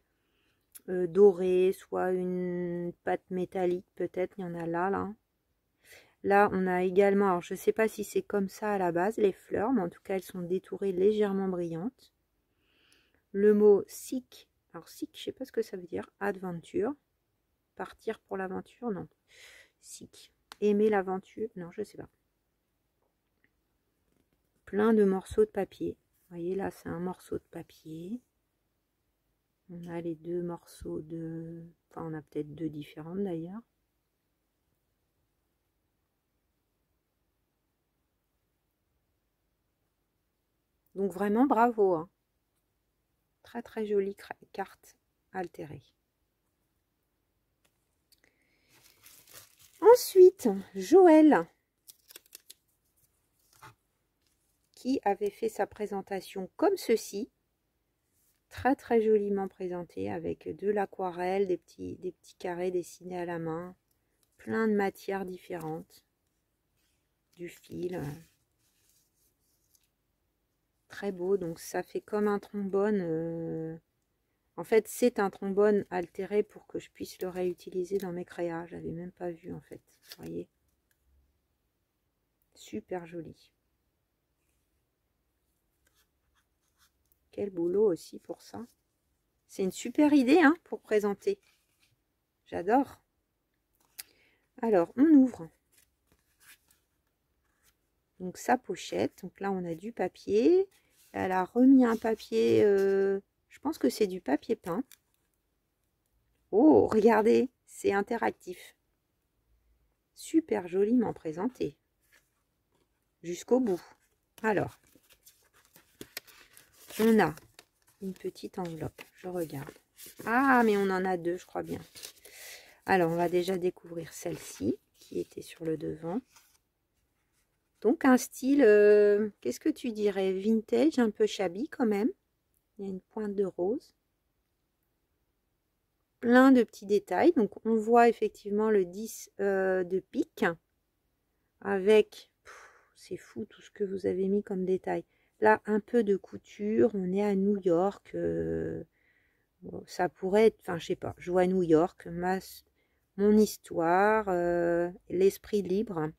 doré, soit une pâte métallique, peut-être, il y en a là. Là, on a également, alors je ne sais pas si c'est comme ça à la base, les fleurs, mais en tout cas, elles sont détourées légèrement brillantes. Le mot seek, alors seek, je ne sais pas ce que ça veut dire, adventure, partir pour l'aventure, non. Seek, aimer l'aventure, non, je ne sais pas. Plein de morceaux de papier. Vous voyez, là, c'est un morceau de papier. On a les deux morceaux de... Enfin, on a peut-être deux différentes d'ailleurs. Donc vraiment, bravo. Hein. Très très jolie carte altérée. Ensuite, Joël, qui avait fait sa présentation comme ceci. Très très joliment présenté avec de l'aquarelle, des petits carrés dessinés à la main, plein de matières différentes, du fil, très beau. Donc ça fait comme un trombone, en fait c'est un trombone altéré pour que je puisse le réutiliser dans mes créas. J'avais même pas vu en fait, vous voyez, super joli. Quel boulot aussi pour ça. C'est une super idée hein, pour présenter. J'adore. Alors, on ouvre. Donc, sa pochette. Donc là, on a du papier. Elle a remis un papier, je pense que c'est du papier peint. Oh, regardez, c'est interactif. Super joliment présenté. Jusqu'au bout. Alors, on a une petite enveloppe. Je regarde. Ah, mais on en a deux, je crois bien. Alors, on va déjà découvrir celle-ci, qui était sur le devant. Donc, un style, qu'est-ce que tu dirais? Vintage, un peu shabby quand même. Il y a une pointe de rose. Plein de petits détails. Donc, on voit effectivement le 10 de pique. Avec, c'est fou tout ce que vous avez mis comme détail. Là, un peu de couture. On est à New York. Bon, ça pourrait être, enfin, je sais pas. Je vois New York, mon histoire, l'esprit libre.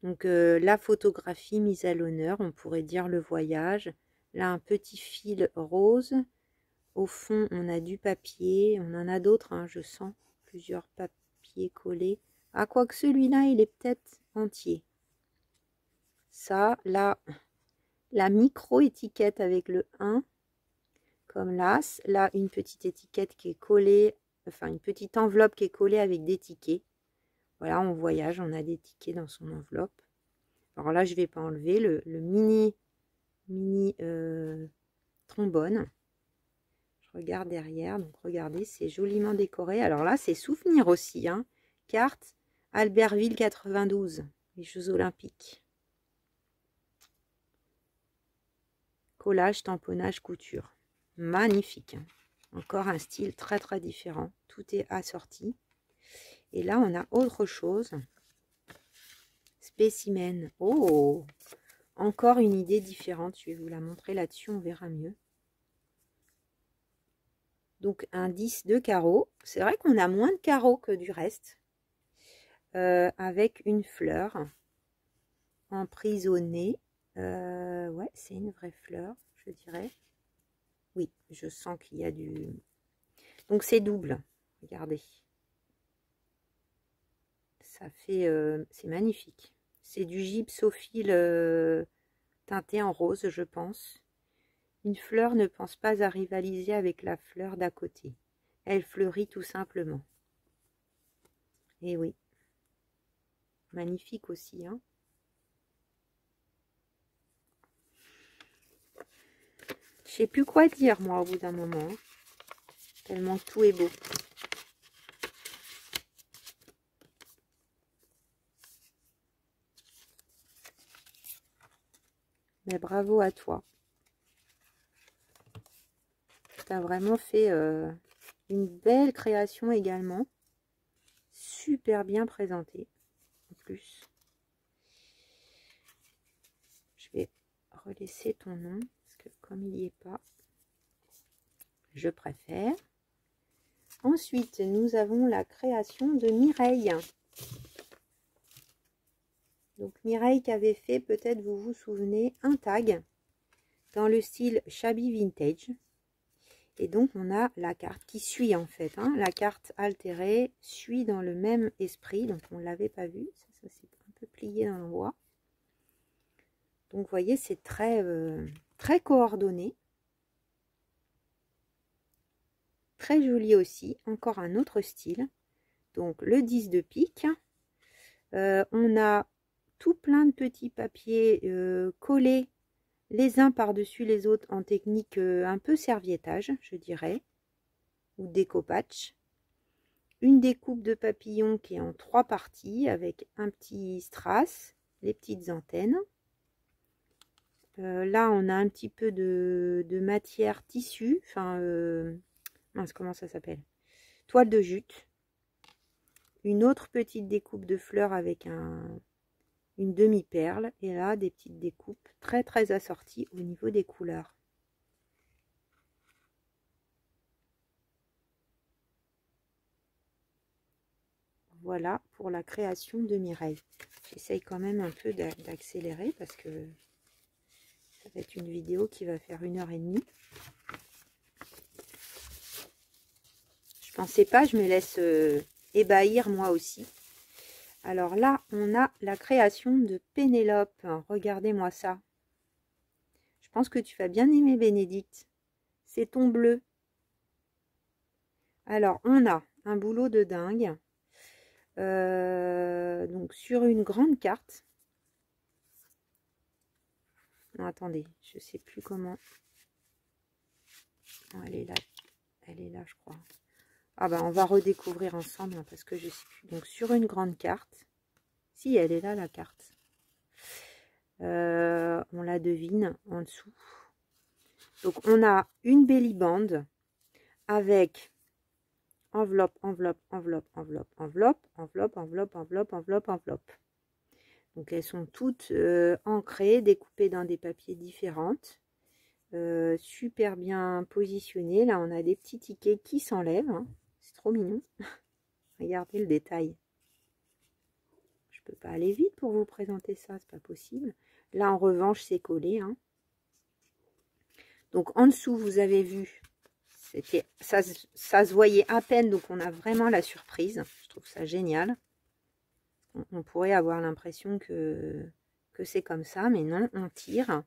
Donc, la photographie mise à l'honneur. On pourrait dire le voyage. Là, un petit fil rose. Au fond, on a du papier. On en a d'autres, hein, je sens. Plusieurs papiers collés. Ah, quoique celui-là, il est peut-être entier. Ça, là, la micro-étiquette avec le 1, comme l'as. Là, une petite étiquette qui est collée, enfin, une petite enveloppe qui est collée avec des tickets. Voilà, on voyage, on a des tickets dans son enveloppe. Alors là, je ne vais pas enlever le mini trombone. regarde derrière. Donc regardez, c'est joliment décoré. Alors là, c'est souvenir aussi. Hein. Carte Albertville 92, les Jeux Olympiques. Collage, tamponnage, couture. Magnifique. Hein. Encore un style très très différent. Tout est assorti. Et là, on a autre chose. Spécimen. Oh! Encore une idée différente. Je vais vous la montrer là-dessus, on verra mieux. Donc, un 10 de carreaux. C'est vrai qu'on a moins de carreaux que du reste. Avec une fleur emprisonnée. Ouais, c'est une vraie fleur, je dirais. Oui, je sens qu'il y a du... Donc, c'est double. Regardez. Ça fait... c'est magnifique. C'est du gypsophile teinté en rose, je pense. Une fleur ne pense pas à rivaliser avec la fleur d'à côté. Elle fleurit tout simplement. Et oui. Magnifique aussi, hein. Je sais plus quoi dire, moi, au bout d'un moment. Hein. Tellement tout est beau. Mais bravo à toi. Tu as vraiment fait une belle création également. Super bien présentée. En plus. Je vais relaisser ton nom. Parce que comme il n'y est pas, je préfère. Ensuite, nous avons la création de Mireille. Donc Mireille qui avait fait, peut-être vous vous souvenez, un tag dans le style Shabby Vintage. Et donc on a la carte qui suit en fait. Hein. La carte altérée suit dans le même esprit. Donc on ne l'avait pas vu. Ça c'est un peu plié dans le bois. Donc vous voyez, c'est très, très coordonné. Très joli aussi. Encore un autre style. Donc le 10 de pique. On a tout plein de petits papiers collés les uns par-dessus les autres en technique un peu serviettage, je dirais, ou découpage. Une découpe de papillon qui est en 3 parties avec un petit strass, les petites antennes. Là, on a un petit peu de matière tissu, enfin, mince, comment ça s'appelle? Toile de jute. Une autre petite découpe de fleurs avec une demi-perle. Et là, des petites découpes très très assorties au niveau des couleurs. Voilà pour la création de Mireille. J'essaye quand même un peu d'accélérer parce que ça va être une vidéo qui va faire 1h30. Je pensais pas, je me laisse ébahir moi aussi. Alors là, on a la création de Pénélope. Regardez-moi ça. Je pense que tu vas bien aimer, Bénédicte. C'est ton bleu. Alors, on a un boulot de dingue. Donc, sur une grande carte. Non, attendez, je sais plus comment. Non, elle est là. Elle est là, je crois. Ah bah, on va redécouvrir ensemble, hein, parce que je sais plus. Donc, sur une grande carte. Si, elle est là, la carte. On la devine en dessous. Donc, on a une belly band avec enveloppe, enveloppe, enveloppe, enveloppe, enveloppe, enveloppe, enveloppe, enveloppe, enveloppe, enveloppe. Donc, elles sont toutes ancrées, découpées dans des papiers différents. Super bien positionnées. Là, on a des petits tickets qui s'enlèvent. Hein. C'est trop mignon. Regardez le détail. Je peux pas aller vite pour vous présenter ça, c'est pas possible. Là, en revanche, c'est collé. Hein. Donc, en dessous, vous avez vu, ça se voyait à peine, donc on a vraiment la surprise. Je trouve ça génial. On pourrait avoir l'impression que c'est comme ça, mais non, on tire.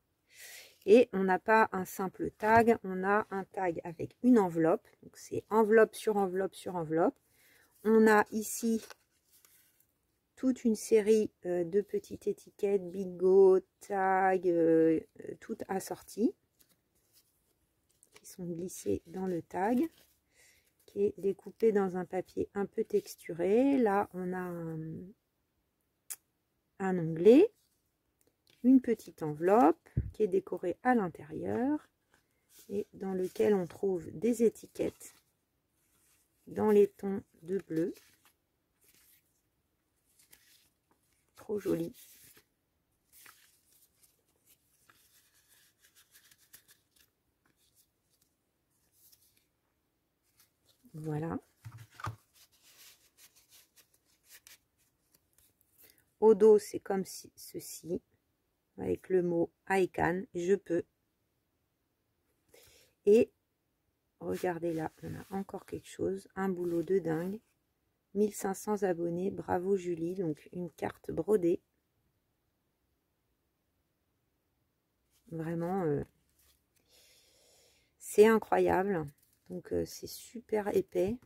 Et on n'a pas un simple tag, on a un tag avec une enveloppe. Donc, c'est enveloppe sur enveloppe sur enveloppe. On a ici toute une série de petites étiquettes, bigot, tag, toutes assorties, qui sont glissés dans le tag, qui est découpé dans un papier un peu texturé. Là, on a un onglet, une petite enveloppe qui est décorée à l'intérieur et dans lequel on trouve des étiquettes dans les tons de bleu. Trop joli. Voilà. Au dos, c'est comme ceci, avec le mot I can, je peux. Et regardez là, on a encore quelque chose, un boulot de dingue. 1500 abonnés, bravo Julie, donc une carte brodée. Vraiment, c'est incroyable. Donc c'est super épais.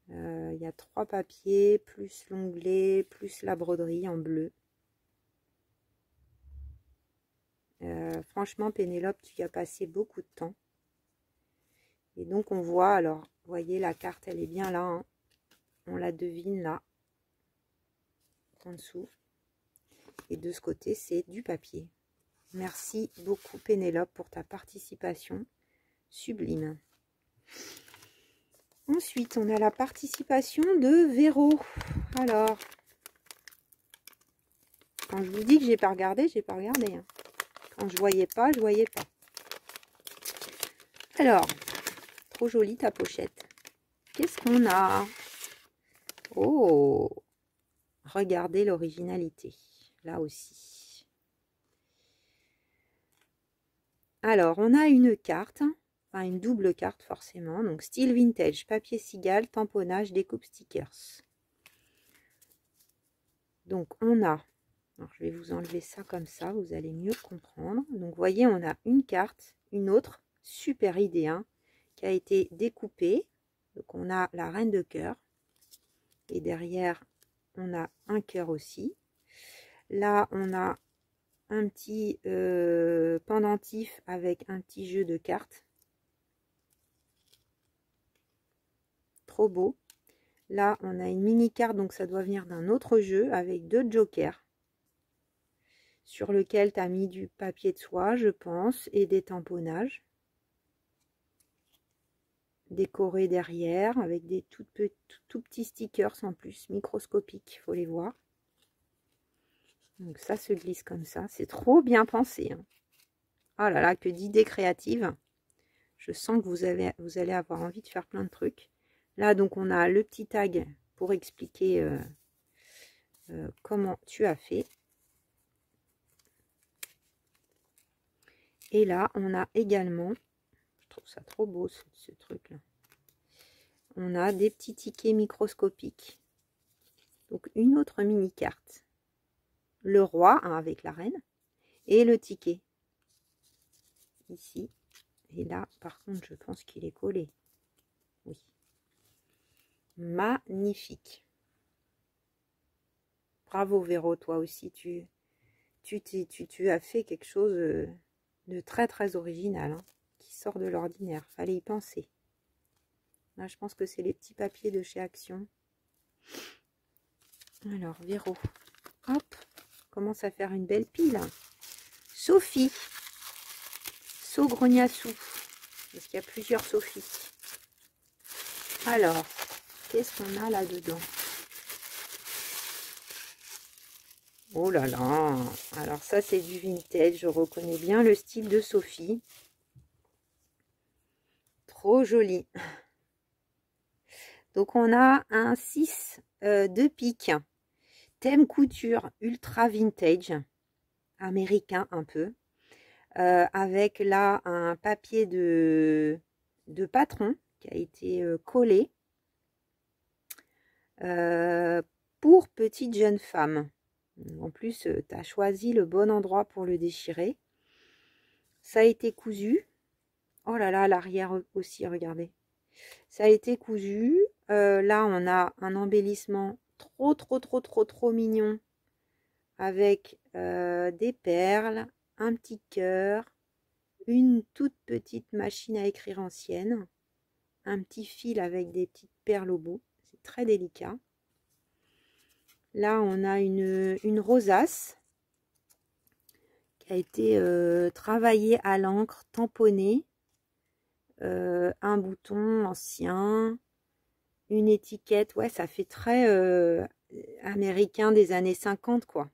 Il y a 3 papiers, plus l'onglet, plus la broderie en bleu. Franchement, Pénélope, tu y as passé beaucoup de temps. Et donc on voit, alors, vous voyez, la carte, elle est bien là. Hein. On la devine là, en dessous. Et de ce côté, c'est du papier. Merci beaucoup Pénélope pour ta participation. Sublime. Ensuite, on a la participation de Véro. Alors, quand je vous dis que j'ai pas regardé, j'ai pas regardé. Hein. Quand je voyais pas, je voyais pas. Alors, trop jolie ta pochette. Qu'est-ce qu'on a? Oh, regardez l'originalité. Là aussi. Alors, on a une carte. Enfin, une double carte forcément. Donc, style vintage, papier cigale, tamponnage, découpe stickers. Donc, on a... Alors, je vais vous enlever ça comme ça, vous allez mieux comprendre. Donc, vous voyez, on a une carte, une autre, super idée, hein, qui a été découpée. Donc, on a la reine de cœur. Et derrière, on a un cœur aussi. Là, on a un petit pendentif avec un petit jeu de cartes. Trop beau. Là, on a une mini carte, donc ça doit venir d'un autre jeu avec 2 jokers. Sur lequel tu as mis du papier de soie, je pense, et des tamponnages. Décorés derrière, avec des tout petits stickers en plus, microscopiques, il faut les voir. Donc ça se glisse comme ça, c'est trop bien pensé. Hein. Oh là là, que d'idées créatives. Je sens que vous allez avoir envie de faire plein de trucs. Là, donc, on a le petit tag pour expliquer comment tu as fait. Et là, on a également, je trouve ça trop beau ce truc-là. On a des petits tickets microscopiques. Donc, une autre mini-carte. Le roi, hein, avec la reine, et le ticket. Ici. Et là, par contre, je pense qu'il est collé. Oui. Magnifique. Bravo Véro, toi aussi, tu as fait quelque chose de très très original, hein, qui sort de l'ordinaire. Fallait y penser. Là, je pense que c'est les petits papiers de chez Action. Alors, Véro, hop, commence à faire une belle pile. Sophie, Saugrognassou, parce qu'il y a plusieurs Sophie. Alors, qu'est-ce qu'on a là-dedans? Oh là là, alors ça c'est du vintage, je reconnais bien le style de Sophie. Trop joli. Donc on a un 6 de pique, thème couture ultra vintage, américain un peu, avec là un papier de patron qui a été collé pour petite jeune femme. En plus, tu as choisi le bon endroit pour le déchirer. Ça a été cousu. Oh là là, l'arrière aussi, regardez. Ça a été cousu. Là, on a un embellissement trop mignon. Avec des perles, un petit cœur, une toute petite machine à écrire ancienne, un petit fil avec des petites perles au bout, c'est très délicat. Là, on a une rosace qui a été travaillée à l'encre, tamponnée, un bouton ancien, une étiquette, ouais, ça fait très américain des années 50, quoi.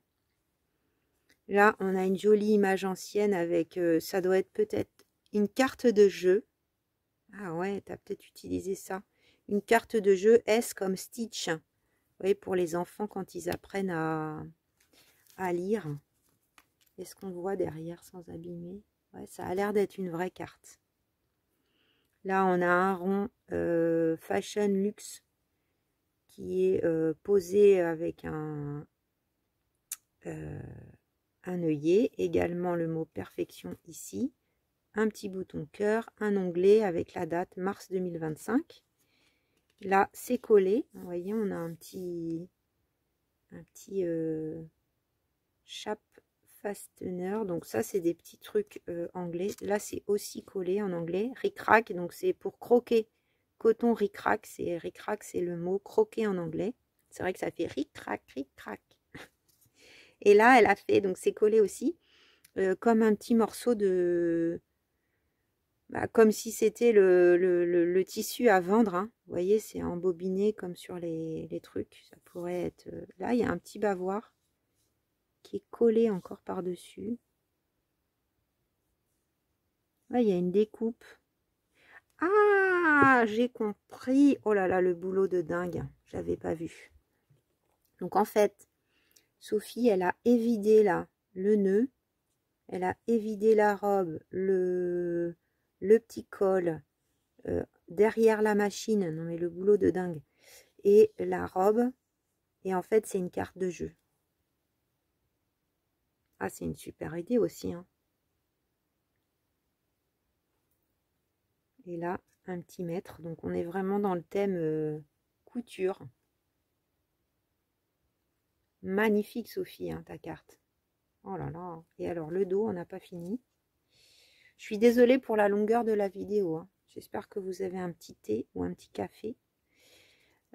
Là, on a une jolie image ancienne avec, ça doit être peut-être une carte de jeu. Ah ouais, tu as peut-être utilisé ça. Une carte de jeu S comme Stitch. Vous voyez, pour les enfants quand ils apprennent à lire. Est-ce qu'on voit derrière sans abîmer? Ouais, ça a l'air d'être une vraie carte. Là, on a un rond Fashion Luxe qui est posé avec un œillet. Également le mot perfection ici. Un petit bouton cœur, un onglet avec la date mars 2025. Là, c'est collé. Vous voyez, on a un petit chape fastener. Donc ça, c'est des petits trucs anglais. Là, c'est aussi collé en anglais. Ric-rac, donc c'est pour croquer. Coton ric-rac, c'est le mot croquer en anglais. C'est vrai que ça fait ric-rac, ric-rac. Et là, elle a fait, donc c'est collé aussi, comme un petit morceau de... Bah, comme si c'était le tissu à vendre. Hein. Vous voyez, c'est embobiné comme sur les trucs. Ça pourrait être... Là, il y a un petit bavoir qui est collé encore par-dessus. Là, il y a une découpe. Ah, j'ai compris. Oh là là, le boulot de dingue. J'avais pas vu. Donc, en fait, Sophie, elle a évidé là le nœud. Elle a évidé la robe, le petit col derrière la machine. Non, mais le boulot de dingue. Et la robe. Et en fait, c'est une carte de jeu. Ah, c'est une super idée aussi. Hein. Et là, un petit mètre. Donc, on est vraiment dans le thème couture. Magnifique, Sophie, hein, ta carte. Oh là là. Et alors, le dos, on n'a pas fini. Je suis désolée pour la longueur de la vidéo. Hein. J'espère que vous avez un petit thé ou un petit café.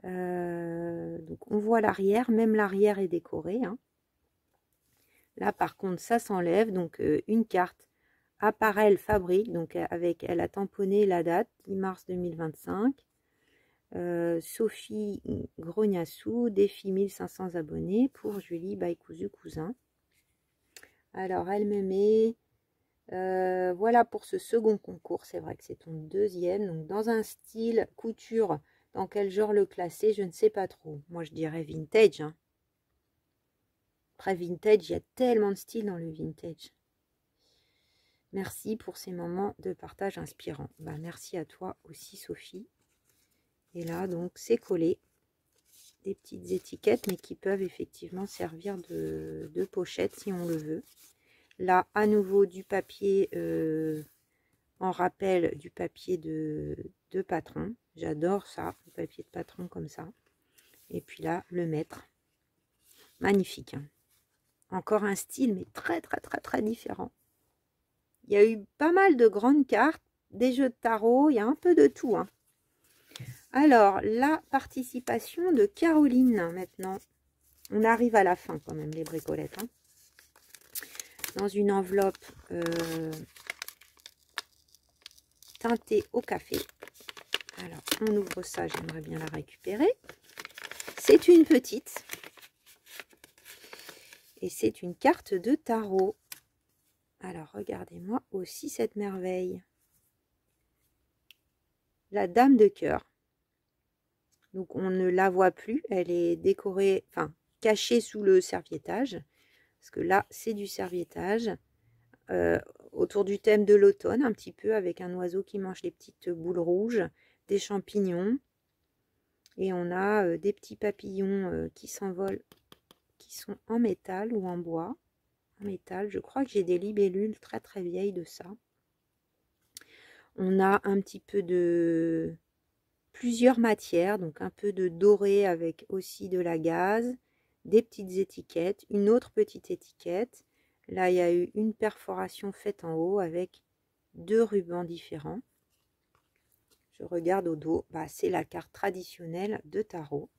Donc, on voit l'arrière. Même l'arrière est décoré. Hein. Là, par contre, ça s'enlève. Donc, une carte. Apparel fabrique. Donc, avec, elle a tamponné la date, 10 mars 2025. Sophie Grognassou, défi 1500 abonnés pour Julie by Cousu Cousin. Alors, elle me met... voilà pour ce second concours. C'est vrai que c'est ton deuxième. Donc, dans un style couture, dans quel genre le classer, je ne sais pas trop. Moi, je dirais vintage. Hein. Après, vintage, il y a tellement de styles dans le vintage. Merci pour ces moments de partage inspirants. Bah, merci à toi aussi, Sophie. Et là, donc, c'est collé. Des petites étiquettes, mais qui peuvent effectivement servir de pochette si on le veut. Là, à nouveau, du papier en rappel du papier de patron. J'adore ça, le papier de patron comme ça. Et puis là, le mètre. Magnifique. Hein. Encore un style, mais très, très, très, très différent. Il y a eu pas mal de grandes cartes, des jeux de tarot, il y a un peu de tout. Hein. Alors, la participation de Caroline, maintenant. On arrive à la fin quand même, les bricolettes. Hein. Dans une enveloppe teintée au café. Alors, on ouvre ça, j'aimerais bien la récupérer. C'est une petite. Et c'est une carte de tarot. Alors, regardez-moi aussi cette merveille. La dame de cœur. Donc, on ne la voit plus. Elle est décorée, enfin, cachée sous le serviettage. Parce que là, c'est du serviettage. Autour du thème de l'automne, un petit peu, avec un oiseau qui mange les petites boules rouges, des champignons. Et on a des petits papillons qui s'envolent, qui sont en métal ou en bois. En métal, je crois que j'ai des libellules très très vieilles de ça. On a un petit peu de plusieurs matières, donc un peu de doré avec aussi de la gaze, des petites étiquettes, une autre petite étiquette. Là, il y a eu une perforation faite en haut avec 2 rubans différents. Je regarde au dos, bah, c'est la carte traditionnelle de tarot.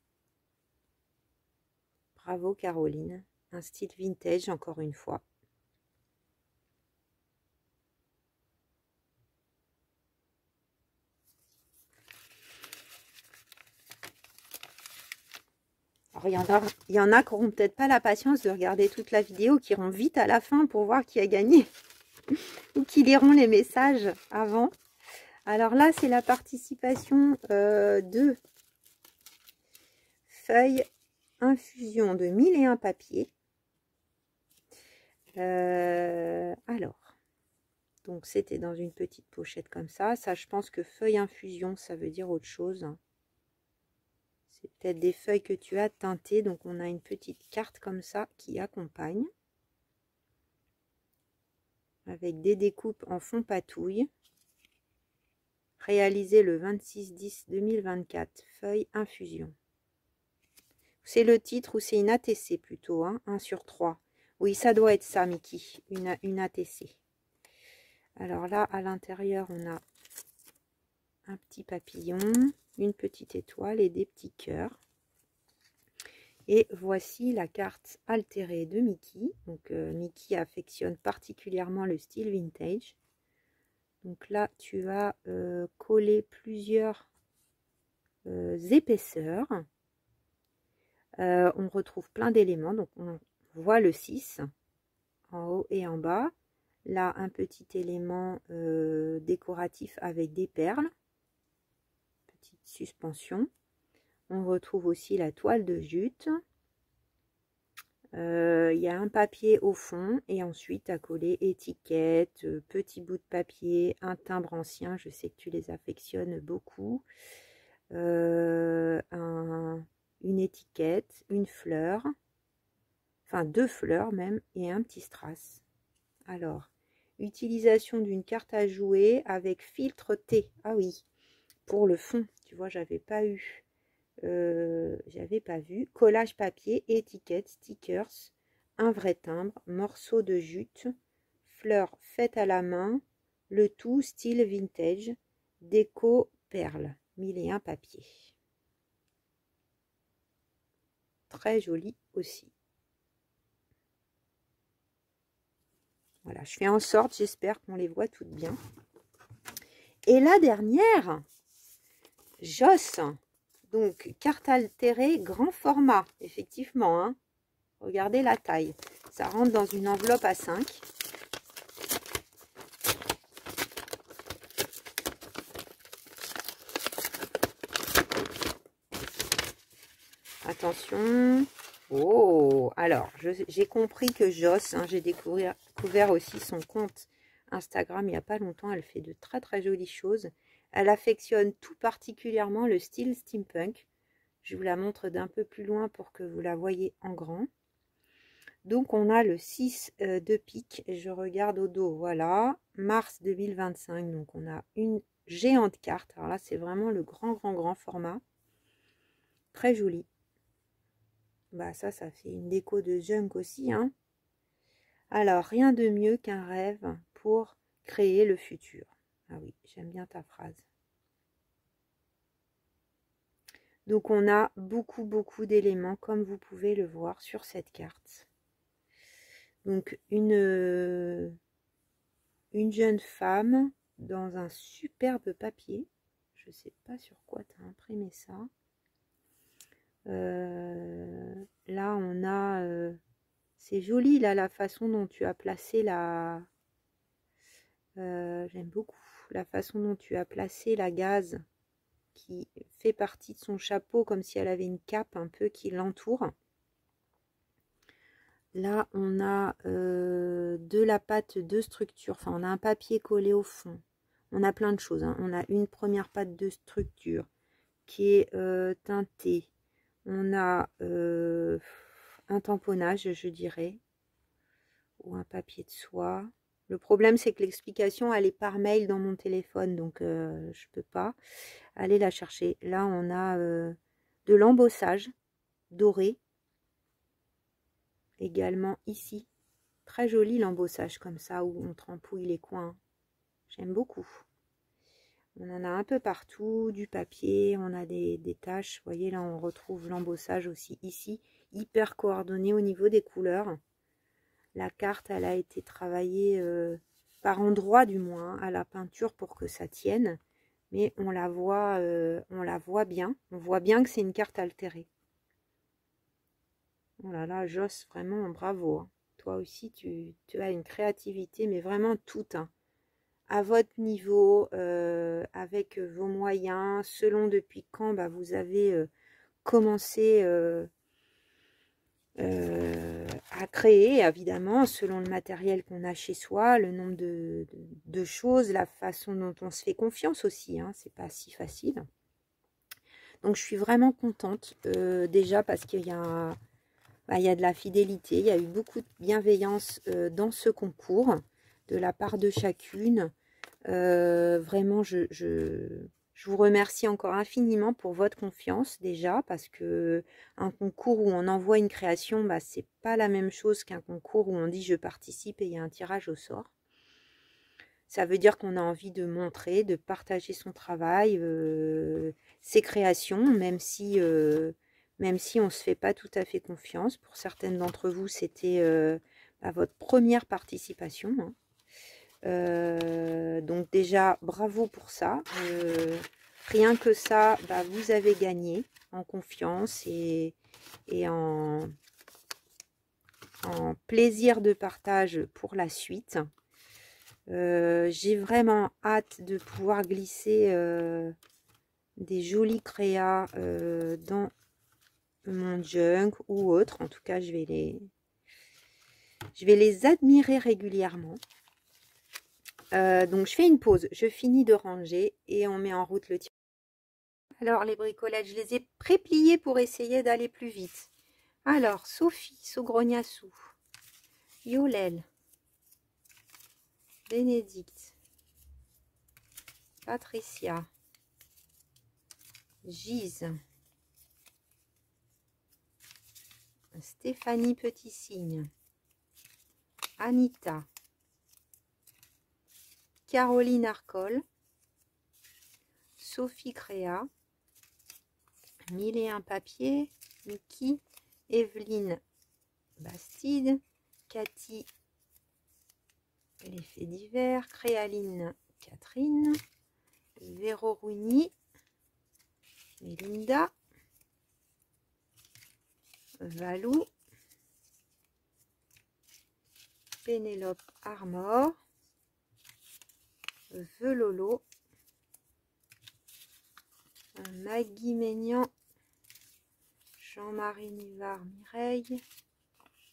Bravo Caroline, un style vintage encore une fois. Alors, il y en a qui n'auront peut-être pas la patience de regarder toute la vidéo, qui iront vite à la fin pour voir qui a gagné. Ou qui liront les messages avant. Alors là, c'est la participation de feuilles infusion de 1001 papiers. Alors, donc c'était dans une petite pochette comme ça. Ça, je pense que feuille infusion, ça veut dire autre chose. C'est peut-être des feuilles que tu as teintées. Donc, on a une petite carte comme ça qui accompagne. Avec des découpes en fond patouille. Réalisé le 26/10/2024. Feuille infusion. C'est le titre ou c'est une ATC plutôt, hein, 1 sur 3. Oui, ça doit être ça, Mickey, une ATC. Alors là, à l'intérieur, on a un petit papillon, une petite étoile et des petits cœurs. Et voici la carte altérée de Mickey. Donc, Mickey affectionne particulièrement le style vintage. Donc là, tu as collé plusieurs épaisseurs. On retrouve plein d'éléments. Donc, on voit le 6 en haut et en bas. Là, un petit élément décoratif avec des perles. Petite suspension. On retrouve aussi la toile de jute. Il y a un papier au fond et ensuite à coller étiquette, petit bout de papier, un timbre ancien. Je sais que tu les affectionnes beaucoup. Une étiquette, une fleur, enfin 2 fleurs même et un petit strass. Alors, utilisation d'une carte à jouer avec filtre T. Ah oui, pour le fond, tu vois, j'avais pas vu. Collage papier, étiquette, stickers, un vrai timbre, morceau de jute, fleurs faites à la main, le tout style vintage, déco perles, 1001 papier. Très joli aussi. Voilà, je fais en sorte, j'espère qu'on les voit toutes bien. Et la dernière, Joss. Donc, carte altérée, grand format, effectivement. Hein. Regardez la taille. Ça rentre dans une enveloppe à 5. Attention. Oh, alors, j'ai compris que Joss, hein, j'ai découvert aussi son compte Instagram il n'y a pas longtemps. Elle fait de très très jolies choses. Elle affectionne tout particulièrement le style steampunk. Je vous la montre d'un peu plus loin pour que vous la voyez en grand. Donc, on a le 6 de pique. Et je regarde au dos, voilà. Mars 2025. Donc, on a une géante carte. Alors là, c'est vraiment le grand format. Très joli. Bah, ça fait une déco de junk aussi, hein. Alors, rien de mieux qu'un rêve pour créer le futur. Ah oui, j'aime bien ta phrase. Donc, on a beaucoup d'éléments, comme vous pouvez le voir sur cette carte. Donc, une jeune femme dans un superbe papier. Je ne sais pas sur quoi tu as imprimé ça. Là, on a... c'est joli, là, la façon dont tu as placé la... j'aime beaucoup la façon dont tu as placé la gaze qui fait partie de son chapeau, comme si elle avait une cape un peu qui l'entoure. Là, on a de la pâte de structure. Enfin, on a un papier collé au fond. On a plein de choses. Hein. On a une première pâte de structure qui est teintée. On a un tamponnage, je dirais, ou un papier de soie. Le problème, c'est que l'explication, elle est par mail dans mon téléphone, donc je peux pas aller la chercher. Là, on a de l'embossage doré. Également ici. Très joli l'embossage comme ça, où on trempouille les coins. J'aime beaucoup. On en a un peu partout, du papier, on a des taches. Vous voyez, là, on retrouve l'embossage aussi ici, hyper coordonné au niveau des couleurs. La carte, elle a été travaillée par endroits, du moins, à la peinture pour que ça tienne. Mais on la voit bien. On voit bien que c'est une carte altérée. Oh là là, Joss, vraiment, bravo. Hein. Toi aussi, tu as une créativité, mais vraiment toute. Hein. À votre niveau, avec vos moyens, selon depuis quand bah, vous avez commencé à créer, évidemment, selon le matériel qu'on a chez soi, le nombre de choses, la façon dont on se fait confiance aussi. Hein, c'est pas si facile. Donc, je suis vraiment contente, déjà parce qu'il y a... Bah, il y a de la fidélité, il y a eu beaucoup de bienveillance dans ce concours de la part de chacune. Vraiment, je vous remercie encore infiniment pour votre confiance déjà, parce que un concours où on envoie une création, bah, c'est pas la même chose qu'un concours où on dit je participe et il y a un tirage au sort. Ça veut dire qu'on a envie de montrer, de partager son travail, ses créations, même si on ne se fait pas tout à fait confiance. Pour certaines d'entre vous, c'était bah, votre première participation. Hein. Donc déjà, bravo pour ça. Rien que ça, bah, vous avez gagné en confiance et en plaisir de partage pour la suite. J'ai vraiment hâte de pouvoir glisser des jolis créas dans mon junk ou autre. En tout cas, je vais les admirer régulièrement. Donc, je fais une pause. Je finis de ranger et on met en route le tir. Alors, les bricolages, je les ai prépliés pour essayer d'aller plus vite. Alors, Sophie, Sogrognassou, Yolel, Bénédicte, Patricia, Gise, Stéphanie Petit Cygne, Anita, Caroline Arcole, Sophie Créa, 1001 Papier, Niki, Evelyne Bastide, Cathy, Les Faits divers, Créaline Catherine, Véro Rougny, Melinda, Valou, Pénélope Armor, Velolo, Maggie Maignan, Jean-Marie Nivard Mireille,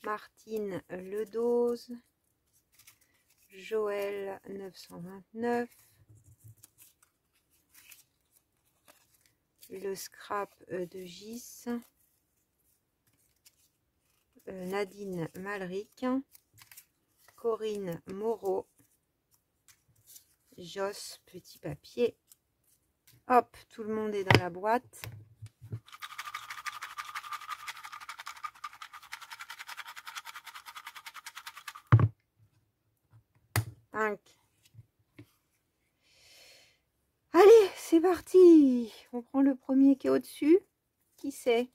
Martine Ledose, Joël 929, le scrap de Gis, Nadine Malric, Corinne Moreau, Joss Petit Papier. Hop, tout le monde est dans la boîte. Allez, c'est parti. On prend le premier qui est au-dessus. Qui c'est?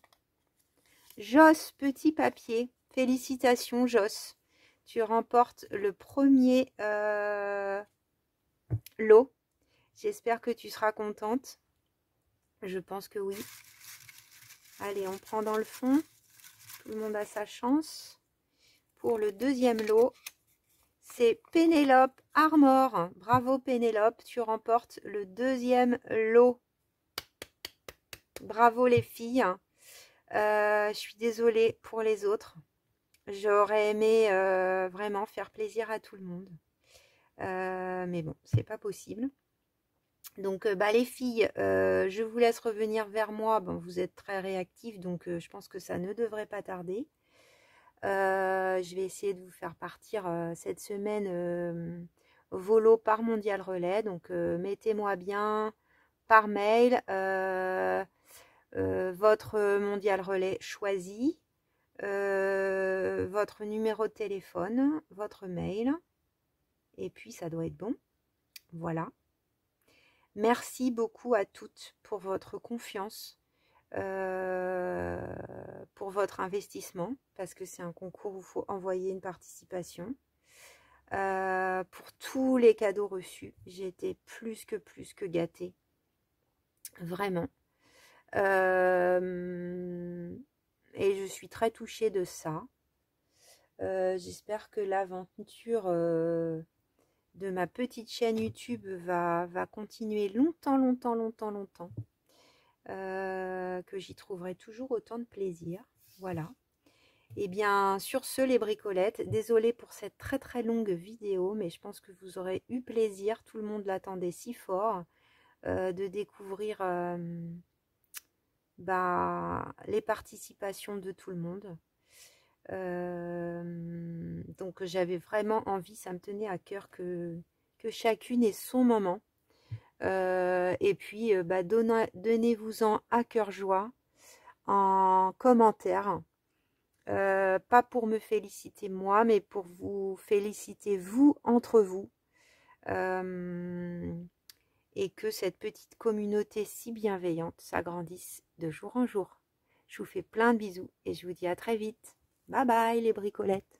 Joss Petit Papier. Félicitations, Joss. Tu remportes le premier lot. J'espère que tu seras contente. Je pense que oui. Allez, on prend dans le fond. Tout le monde a sa chance. Pour le deuxième lot, c'est Pénélope Armor. Bravo Pénélope, tu remportes le deuxième lot. Bravo les filles. Je suis désolée pour les autres. J'aurais aimé vraiment faire plaisir à tout le monde. Mais bon, c'est pas possible. Donc, bah, les filles, je vous laisse revenir vers moi. Bon, vous êtes très réactifs, donc je pense que ça ne devrait pas tarder. Je vais essayer de vous faire partir cette semaine vos lots par Mondial Relais. Donc, mettez-moi bien par mail votre Mondial Relais choisi, votre numéro de téléphone, votre mail. Et puis, ça doit être bon. Voilà. Merci beaucoup à toutes pour votre confiance, pour votre investissement, parce que c'est un concours où il faut envoyer une participation. Pour tous les cadeaux reçus, j'ai été plus que gâtée. Vraiment. Et je suis très touchée de ça. J'espère que l'aventure de ma petite chaîne YouTube va continuer longtemps, que j'y trouverai toujours autant de plaisir. Voilà. Et bien, sur ce, les bricolettes, désolée pour cette très longue vidéo, mais je pense que vous aurez eu plaisir, tout le monde l'attendait si fort, de découvrir les participations de tout le monde. Donc j'avais vraiment envie, ça me tenait à cœur que chacune ait son moment. Et puis donnez-vous-en à cœur joie en commentaire. Pas pour me féliciter moi, mais pour vous féliciter vous entre vous. Et que cette petite communauté si bienveillante s'agrandisse de jour en jour. Je vous fais plein de bisous et je vous dis à très vite. Bye bye les bricolettes.